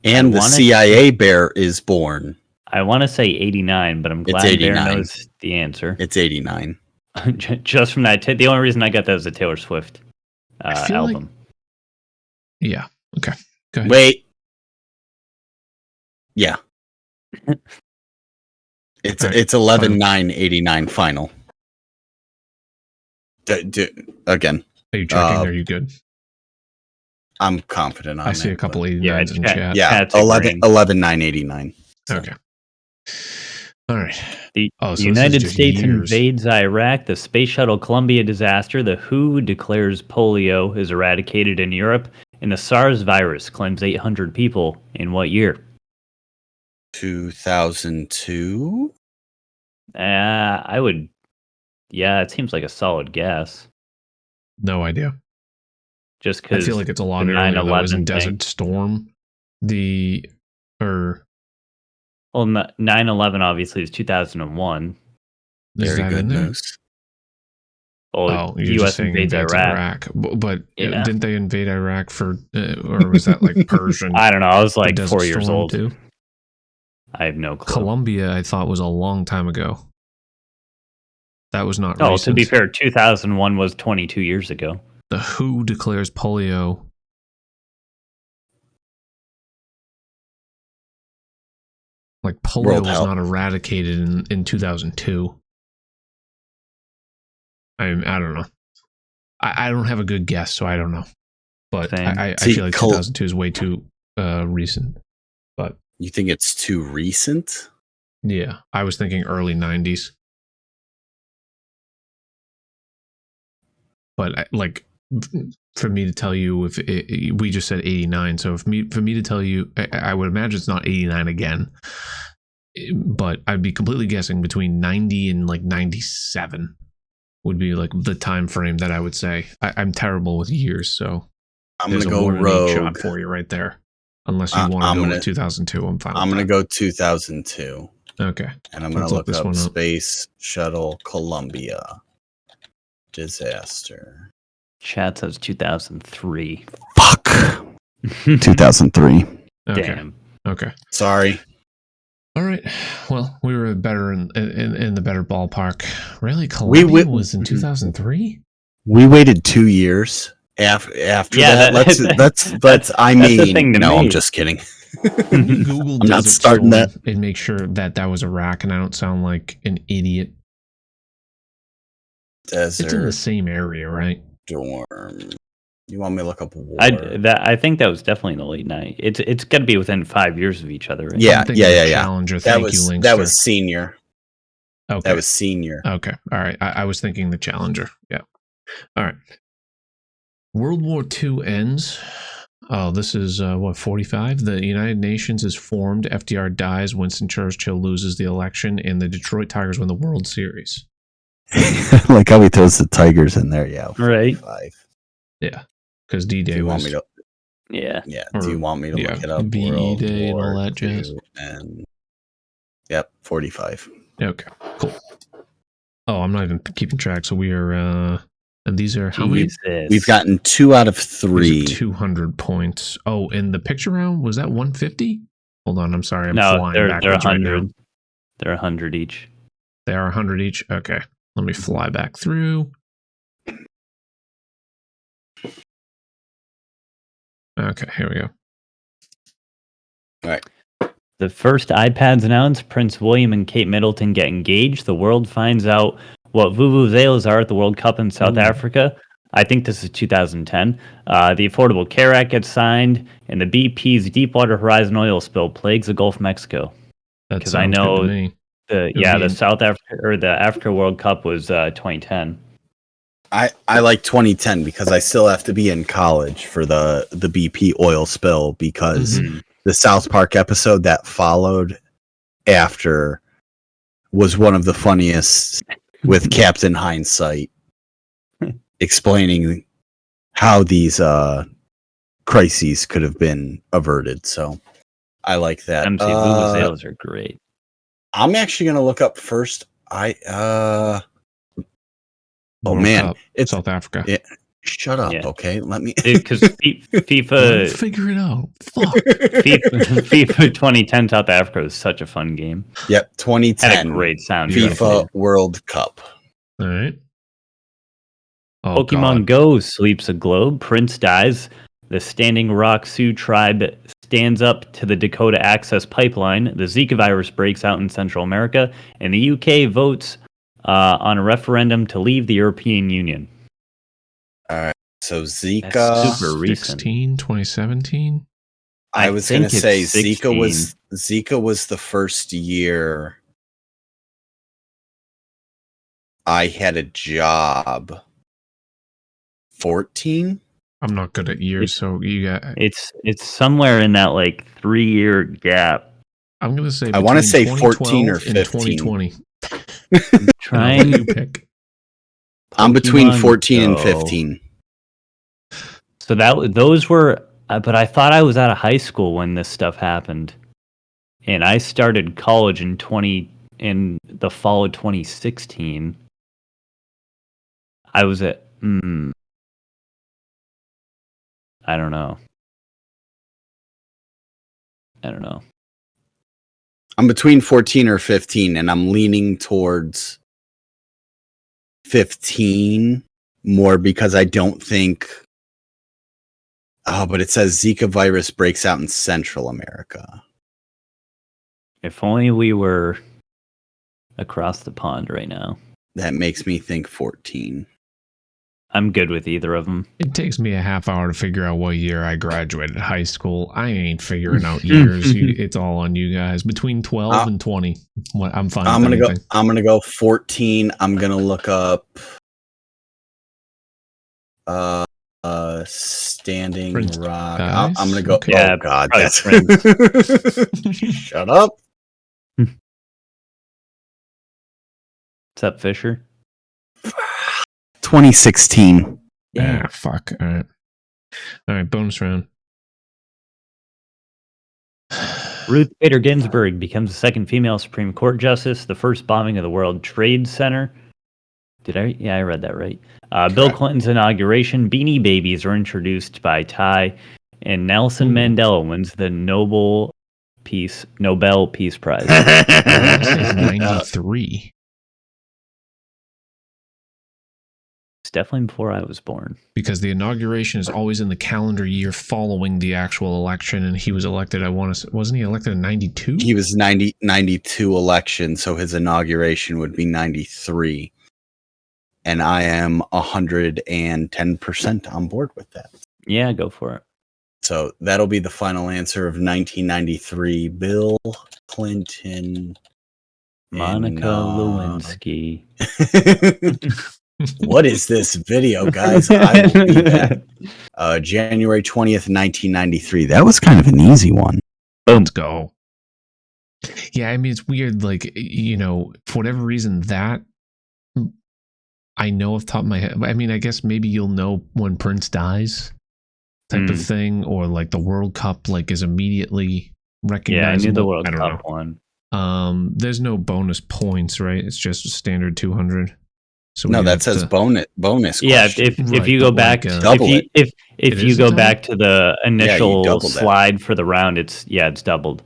And the CIA bear is born. I want to say 89, but I'm glad Bear knows the answer. It's 89. Just from that, the only reason I got that was the Taylor Swift album. Yeah. Okay. Go ahead. Wait. Yeah. It's 11/9/89 final. Again. Are you checking? Are you good? I'm confident on it. I see a couple 89s in chat. Yeah, 11/9/89. So. Okay. All right. The United States invades Iraq. The Space Shuttle Columbia disaster. The WHO declares polio is eradicated in Europe. And the SARS virus claims 800 people in what year? 2002? I would... Yeah, it seems like a solid guess. No idea. Just because I feel like it's a lot earlier. That was in Desert Storm. Well, 9/11 obviously is 2001. Very good news. Oh, U.S. invades Iraq. But didn't they invade Iraq for, or was that like Persian? I don't know. I was like 4 years old. Too? I have no clue. Colombia, I thought, was a long time ago. That was not recent. To be fair, 2001 was 22 years ago. The WHO declares polio. Like polio was not eradicated in 2002. I don't know. I don't have a good guess, so I don't know. But I feel like 2002 is way too recent. But you think it's too recent? Yeah, I was thinking early 90s. But for me to tell you, if we just said 89, so for me to tell you, I would imagine it's not 89 again. But I'd be completely guessing between 90 and like 97 would be like the time frame that I would say. I'm terrible with years, so I'm gonna go rogue shot for you right there. Unless you want to go with 2002, I'm fine. I'm gonna go 2002. Okay. And I'm gonna look up Space Shuttle Columbia disaster. Chat says 2003. Fuck. 2003. Okay. Damn. Okay. Sorry. All right. Well, we were better in the better ballpark. Really, Columbia was in 2003. We waited 2 years after that. Let's. I mean, no, I'm just kidding. Google I'm not starting that and make sure that was Iraq, and I don't sound like an idiot. Desert. It's in the same area, right? Storm. You want me to look up war? I think that was definitely in the late 90s. It's got to be within 5 years of each other, right? Yeah. Challenger. Thank you, Linkster. That was senior. Okay. That was senior. Okay. All right. I was thinking the Challenger. Yeah. All right. World War II ends. Oh, this is 45? The United Nations is formed. FDR dies. Winston Churchill loses the election, and the Detroit Tigers win the World Series. Like how he throws the Tigers in there. Yeah. 45. Right. Yeah. Because D-Day was. Yeah. Yeah. Do you want me to look it up? VE Day and all that jazz. And yep, 45. Okay. Cool. Oh, I'm not even keeping track. So we are. And these are how many? We've gotten 2 out of 3. 200 points. Oh, and the picture round, was that 150? Hold on, I'm sorry. I'm no, flying they're backwards 100. right now. They're 100 each. They are 100 each? Okay. Let me fly back through. Okay, here we go. All right. The first iPads announced. Prince William and Kate Middleton get engaged. The world finds out what vuvuzelas are at the World Cup in South Africa. I think this is 2010. The Affordable Care Act gets signed, and the BP's Deepwater Horizon oil spill plagues the Gulf of Mexico. Because I know the South Africa or the Africa World Cup was 2010. I like 2010 because I still have to be in college for the BP oil spill because the South Park episode that followed after was one of the funniest with Captain Hindsight explaining how these crises could have been averted. So I like that. MC vuvuzelas are great. I'm actually going to look up first. Oh man, Cup, it's South Africa. Yeah, shut up, okay? Let me because FIFA figure it out. Fuck. FIFA 2010 South Africa was such a fun game. Yep, 2010 had a great sound. FIFA World Cup. All right. Oh, Pokemon Go sweeps the globe. Prince dies. The Standing Rock Sioux tribe stands up to the Dakota Access Pipeline. The Zika virus breaks out in Central America, and the UK votes on a referendum to leave the European Union. All right. So Zika. That's super recent. 2017. I was going to say Zika was the first year I had a job. 14. I'm not good at years, so you got it's somewhere in that like 3-year gap. I'm going to say I want to say 14 or 15. 2020. Trying you pick. I'm between 14 and 15. So those were, but I thought I was out of high school when this stuff happened, and I started college in the fall of 2016. I was at I don't know. I'm between 14 or 15, and I'm leaning towards 15 more because I don't think. Oh, but it says Zika virus breaks out in Central America. If only we were across the pond right now. That makes me think 14. I'm good with either of them. It takes me a half hour to figure out what year I graduated high school. I ain't figuring out years. It's all on you guys. Between 12 and 20. I'm fine. I'm gonna go 14. I'm gonna look up Standing Prince Rock. dies? I'm gonna go. Okay. Oh God, that's shut up. What's up, Fisher? 2016. Yeah, fuck. All right, bonus round. Ruth Bader Ginsburg becomes the second female Supreme Court justice. The first bombing of the World Trade Center. Did I? Yeah, I read that right. Bill Clinton's inauguration. Beanie Babies are introduced by Ty. And Nelson Mandela wins the Nobel Peace Prize. 93. It's definitely before I was born. Because the inauguration is always in the calendar year following the actual election, and he was elected, wasn't he elected in 92? He was 92 election, so his inauguration would be 93. And I am 110% on board with that. Yeah, go for it. So that'll be the final answer of 1993. Bill Clinton. Monica Lewinsky. What is this video, guys? I will be back. January 20th, 1993. That was kind of an easy one. Boom. Let's go. Yeah, I mean, it's weird. Like, you know, for whatever reason, that I know off the top of my head. I mean, I guess maybe you'll know when Prince dies type of thing, or like the World Cup like is immediately recognizable. Yeah, I knew the World Cup one. There's no bonus points, right? It's just a standard 200. So no, that says bonus. Yeah, if you go back, if you go back to the initial slide for the round, it's doubled.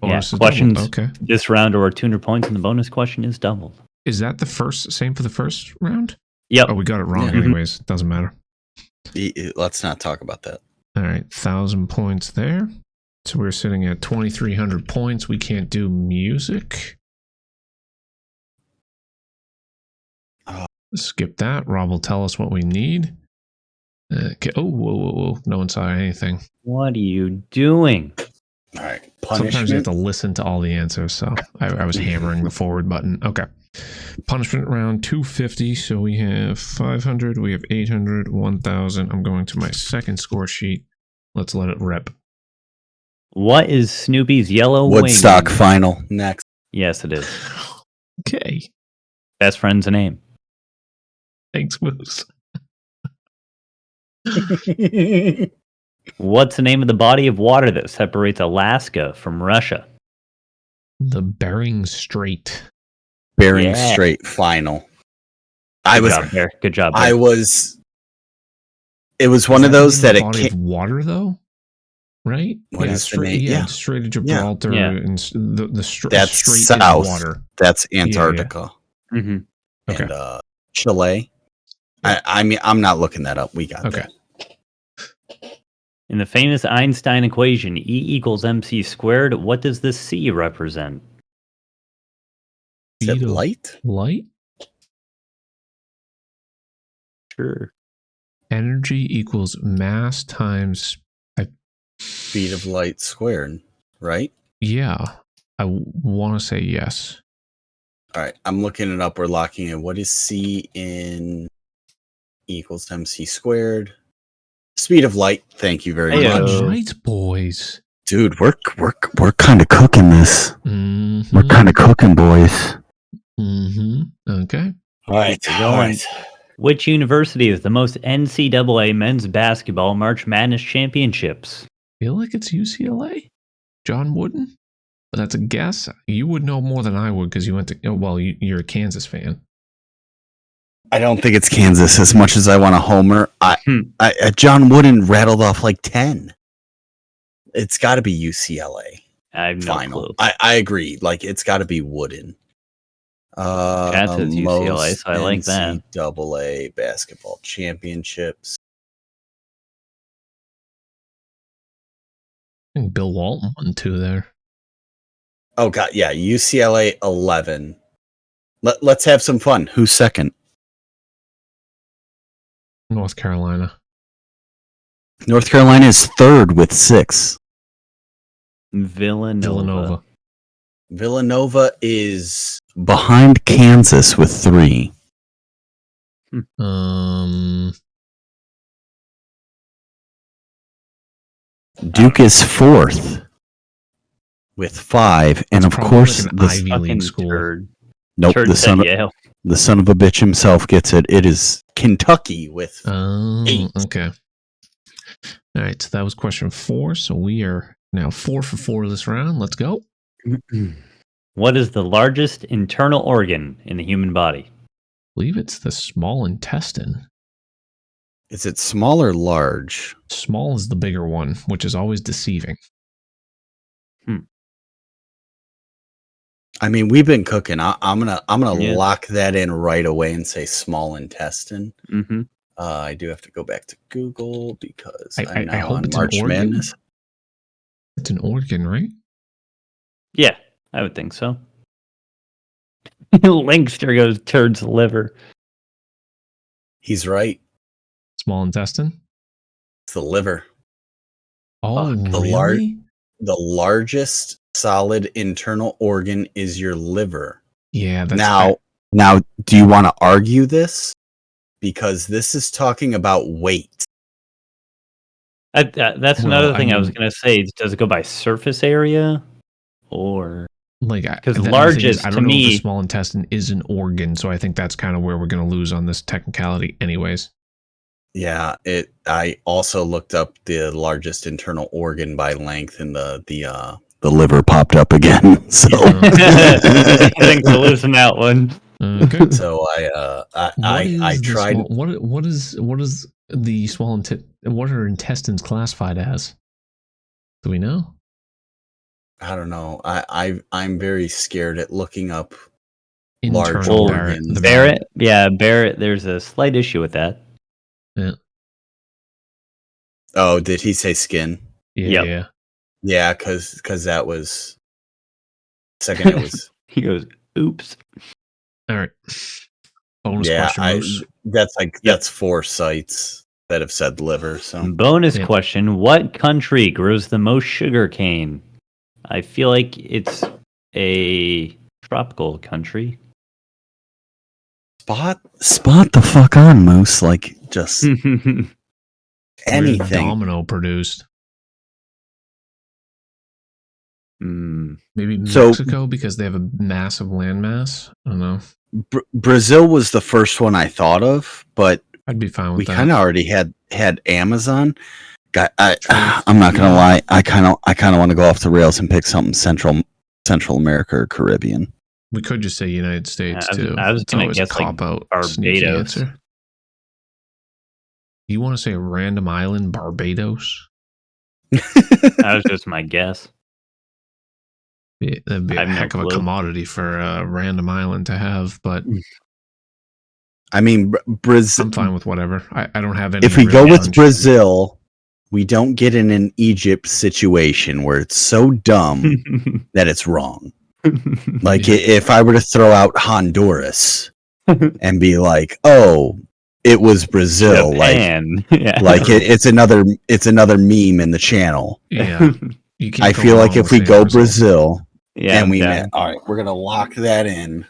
Bonus is questions. Doubled. Okay, this round or 200 points, and the bonus question is doubled. Is that the same for the first round? Yep. Oh, we got it wrong. Anyways, doesn't matter. Let's not talk about that. All right, 1,000 points there. So we're sitting at 2,300 points. We can't do music. Skip that. Rob will tell us what we need. Okay. Oh, whoa. No one saw anything. What are you doing? All right. Sometimes you have to listen to all the answers, so I was hammering the forward button. Okay. Punishment round 250. So we have 500. We have 800, 1,000. I'm going to my second score sheet. Let's let it rip. What is Snoopy's yellow Woodstock final next? Yes, it is. Okay. Best friend's name. Thanks, Moose. What's the name of the body of water that separates Alaska from Russia? The Bering Strait. Bering Strait final. Good job. It was one of those that it came. Water though, right? What is the name? Strait of Gibraltar and the Strait. That's Strait south. Is water. That's Antarctica. Yeah. Mm-hmm. Okay. And Chile. I mean, I'm not looking that up. We got that. In the famous Einstein equation, E equals mc squared, what does the C represent? Is it light? Light? Sure. Energy equals mass times speed of light squared, right? Yeah. I want to say yes. All right. I'm looking it up. We're locking in. What is C in equals mc squared? Speed of light. Thank you very much. Right, boys. Dude, we're kind of cooking this. Mm-hmm. We're kind of cooking, boys. Mm-hmm. Okay. All right. Which university is the most NCAA men's basketball March Madness championships? I feel like it's UCLA. John Wooden? But that's a guess. You would know more than I would because you went to. Oh, well, you're a Kansas fan. I don't think it's Kansas as much as I want to homer. John Wooden rattled off like 10. It's got to be UCLA. I have no clue. I agree. Like, it's got to be Wooden. That says UCLA, so I like that. NCAA basketball championships. I think Bill Walton won 2 there. Oh, God. Yeah. UCLA 11. Let's have some fun. Who's second? North Carolina. North Carolina is third with 6. Villanova. Villanova is behind Kansas with 3. Duke is 4th with 5, and of course like Ivy League school. Nope, the son of a bitch himself gets it. It is Kentucky with 8. Okay. All right, so that was question 4. So we are Now 4 for 4 this round. Let's go. What is the largest internal organ in the human body? I believe it's the small intestine. Is it small or large? Small is the bigger one, which is always deceiving. I mean, we've been cooking. I'm gonna lock that in right away and say small intestine. Mm-hmm. I do have to go back to Google because I I'm now hope on it's March an organ. Madness. It's an organ, right? Yeah, I would think so. Linkster goes turds liver. He's right. Small intestine? It's the liver. Oh, really? The largest solid internal organ is your liver. Yeah, that's now, do you want to argue this? Because this is talking about weight. That's another thing I was going to say. Does it go by surface area? Or... because largest, I don't know if the small intestine is an organ, so I think that's kind of where we're going to lose on this technicality anyways. Yeah, I also looked up the largest internal organ by length, and the liver popped up again. So I think to losing that one. Okay. So I tried. What is the small what are intestines classified as? Do we know? I don't know. I'm very scared at looking up internal large organs. Barrett. Yeah, Barrett. There's a slight issue with that. Yeah. Oh, did he say skin? Yeah. Yeah, because that was second. It was. He goes, "Oops." All right. Bonus question. That's 4 sites that have said liver. So bonus question: what country grows the most sugar cane? I feel like it's a tropical country. Spot the fuck on, Moose. Like just anything. Domino produced. Maybe So- Mexico because they have a massive landmass. I don't know. Brazil was the first one I thought of, but I'd be fine with we that. kind of already had Amazon. I'm not gonna lie. I kind of want to go off the rails and pick something Central America or Caribbean. We could just say United States too. I was It's going to always guess a cop out, sneaky Barbados. answer. You want to say a random island, Barbados? That was just my guess. Yeah, that'd be a heck of a commodity for a random island to have, but I mean, Brazil. I'm fine with whatever. I don't have any. If we real go with punch. Brazil, we don't get in an Egypt situation where it's so dumb that it's wrong. Like if I were to throw out Honduras and be like, "Oh, it was Brazil," Japan. it's another meme in the channel. Yeah, I feel like if we go Brazil, yeah, and we yeah. met, all right, we're gonna lock that in.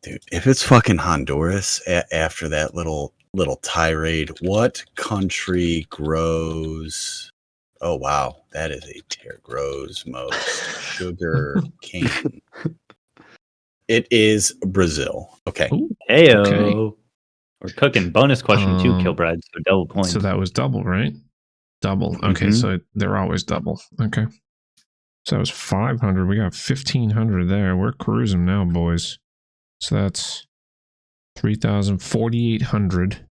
Dude, if it's fucking Honduras after that little tirade, what country grows? Oh wow, that is grows most sugar cane. It is Brazil. Okay. Heyo. Okay. We're cooking. Bonus question too, Kilbride. So double points. So that was double, right? Double. Okay, so they're always double. Okay. So that was 500. We got 1,500 there. We're cruising now, boys. So that's 3,000, 4,800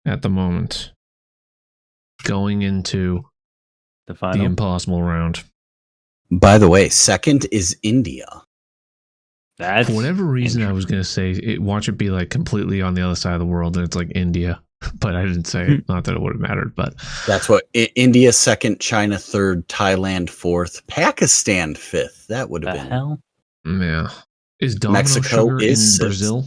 at the moment. Going into the final, the impossible round. By the way, second is India. That's for whatever reason, I was going to say, watch it be like completely on the other side of the world, and it's like India. But I didn't say it. Not that it would have mattered, but that's what India second, China third, Thailand fourth, Pakistan fifth. That would have been hell. Yeah. Is Domino Mexico sugar is in Brazil?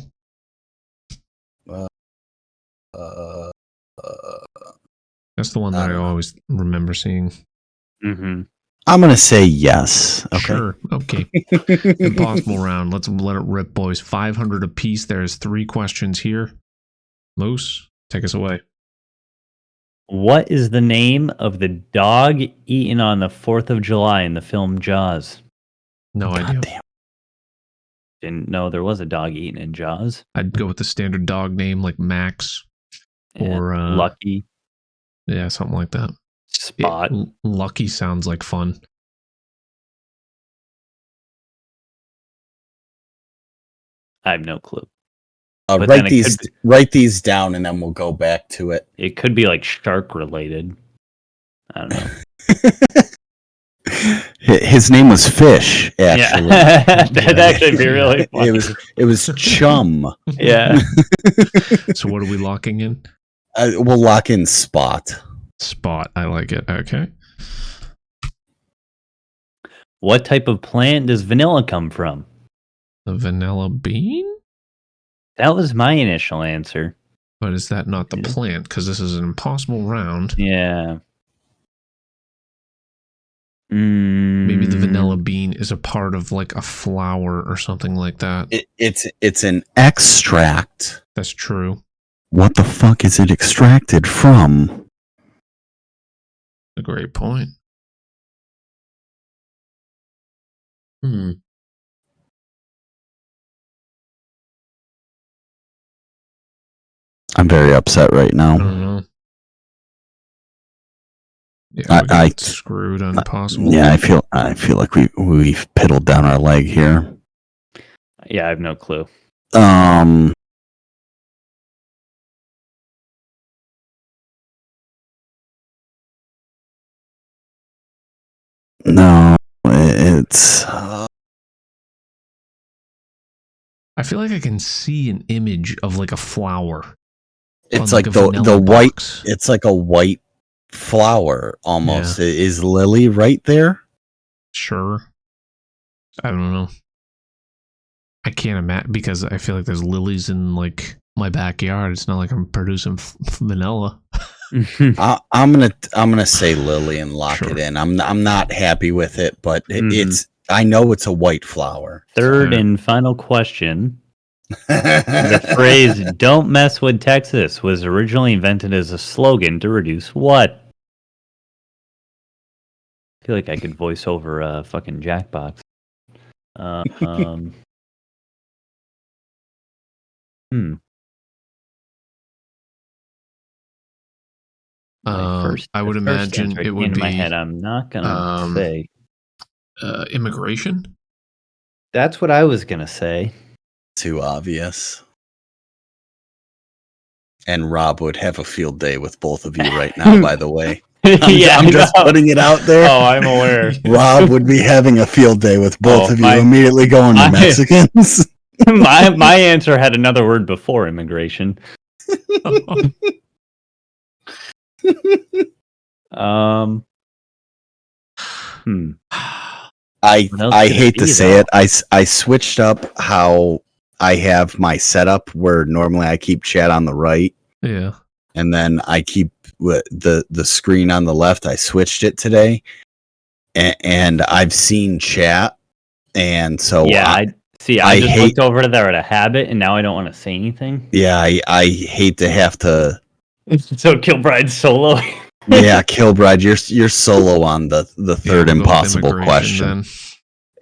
That's the one that I always remember seeing. Mm-hmm. I'm gonna say yes. Okay. Sure. Okay. Impossible round. Let's let it rip, boys. 500 apiece. There's 3 questions here. Moose, take us away. What is the name of the dog eaten on the 4th of July in the film Jaws? No idea. Damn. Didn't know there was a dog eaten in Jaws. I'd go with the standard dog name like Max or Lucky. Yeah, something like that. Spot. Lucky sounds like fun. I have no clue. Write these down, and then we'll go back to it. It could be like shark related. I don't know. His name was Fish, actually. Yeah. That'd actually be really funny. It was Chum. Yeah. So what are we locking in? We'll lock in Spot. Spot. I like it. Okay. What type of plant does vanilla come from? The vanilla bean? That was my initial answer. But is that not the plant? Because this is an impossible round. Yeah. Maybe the vanilla bean is a part of like a flower or something like that. It's an extract. That's true. What the fuck is it extracted from? A great point. I'm very upset right now. I don't know. Yeah, I screwed on possible. Yeah, I feel like we've piddled down our leg here. Yeah, I have no clue. No, it's. I feel like I can see an image of like a flower. It's like the white. Box. It's like a white flower almost. Yeah. Is Lily right there? Sure. I don't know. I can't imagine because I feel like there's lilies in like my backyard. It's not like I'm producing vanilla. I'm gonna say Lily and lock it in. I'm not happy with it, but it's. I know it's a white flower. Third and final question. The phrase "Don't mess with Texas" was originally invented as a slogan to reduce what? I feel like I could voice over a fucking Jackbox. I would imagine it would be. In my head, I'm not gonna say. Immigration? That's what I was gonna say. Too obvious. And Rob would have a field day with both of you right now, by the way. I'm just putting it out there. Oh, I'm aware. Rob would be having a field day with both of you, immediately going to Mexicans. my answer had another word before immigration. I hate to say it. I switched up how I have my setup where normally I keep chat on the right. Yeah. And then I keep the screen on the left. I switched it today. And I've seen chat. And so I just looked over there at a habit and now I don't want to say anything. Yeah, I hate to have to. So Kilbride's solo. Yeah, Kilbride, you're solo on the third impossible question. Then.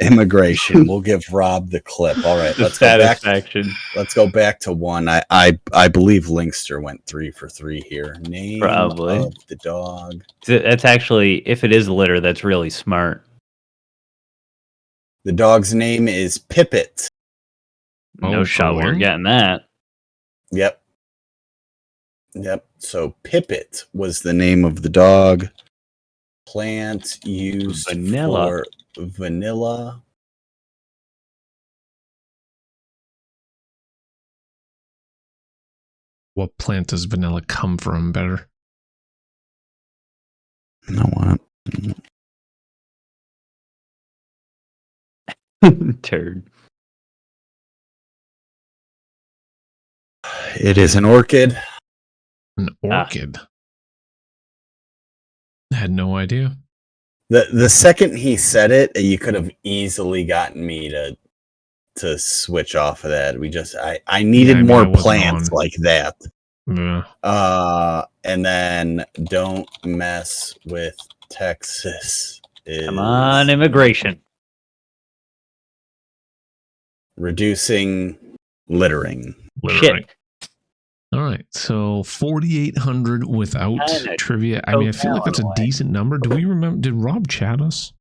Immigration. We'll give Rob the clip. All right, let's go back to one. I believe Linkster went 3 for 3 here. Name of the dog. That's actually, if it is litter, that's really smart. The dog's name is Pippet. No shot we're getting that. Yep. So Pippet was the name of the dog. Plant used for vanilla. What plant does vanilla come from better? You know what? Turd. It is an orchid. An orchid. I had no idea. The second he said it, you could have easily gotten me to switch off of that. I needed more plants like that. Yeah. And then don't mess with Texas. Come on, immigration. Reducing littering. Shit. All right, so 4,800 without trivia. I mean, I feel like that's a decent number. Do we remember? Did Rob chat us?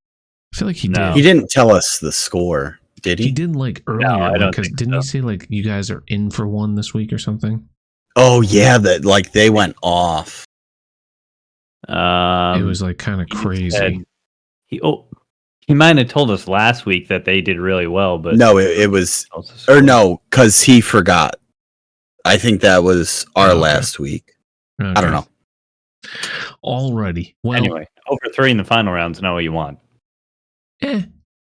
I feel like he did. He didn't tell us the score, did he? He did like earlier. No, I don't because think didn't so. he say like you guys are in for one this week or something? Oh yeah, that like they went off. It was like kind of crazy. He might have told us last week that they did really well, but No, it was because he forgot. I think that was our last week. Okay. I don't know. Alrighty. Well, anyway, over 3 in the final round's not what you want.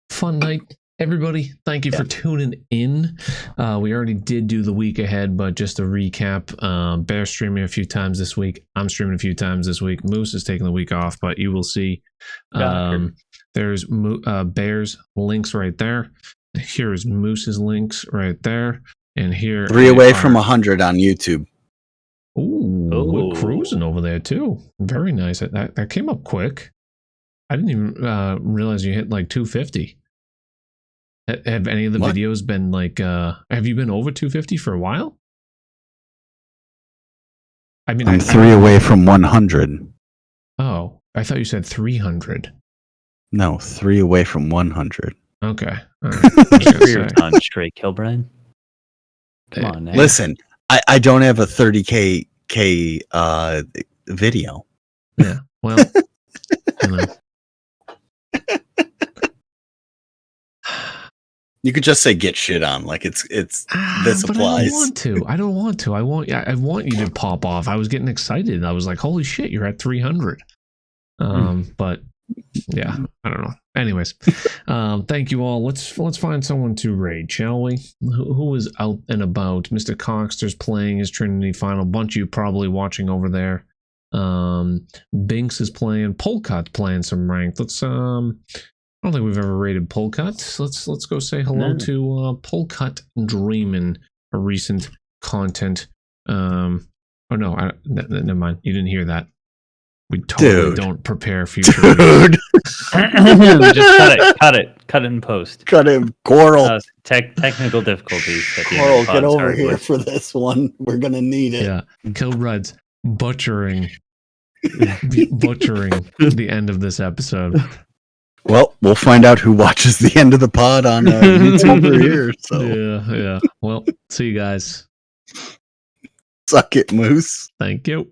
Fun night. Everybody, thank you for tuning in. We already did do the week ahead, but just to recap, Bear's streaming a few times this week. I'm streaming a few times this week. Moose is taking the week off, but you will see. There's Bear's links right there. Here's Moose's links right there. And here 3 away from 100 on YouTube. Ooh, we're cruising over there too. Very nice. That came up quick. I didn't even realize you hit like 250. Have any of the videos been like? Have you been over 250 for a while? I mean, I'm 3 away from 100. Oh, I thought you said 300. No, 3 away from 100. Okay. On straight kill, Brian. Come on, now. Listen, I don't have a 30K video. Yeah. Well, you know. You could just say get shit on, like it's this applies. But I don't want to. I want you to pop off. I was getting excited. I was like, holy shit, you're at 300. But yeah, I don't know. Anyways, thank you all. Let's find someone to raid, shall we? Who is out and about? Mr. Coxter's playing his Trinity final. Bunch of you probably watching over there. Binks is playing. Polkat's playing some ranked. I don't think we've ever rated Polkat. Let's go say hello to Polkat Dreamin' for recent content. Oh no, never mind. You didn't hear that. We totally don't prepare future. Dude. Just cut it in post. Cut him, Coral. Technical difficulties. Coral, get over here for this one. We're gonna need it. Yeah, Kilbred's butchering the end of this episode. Well, we'll find out who watches the end of the pod on YouTube here. So yeah. Well, see you guys. Suck it, Moose. Thank you.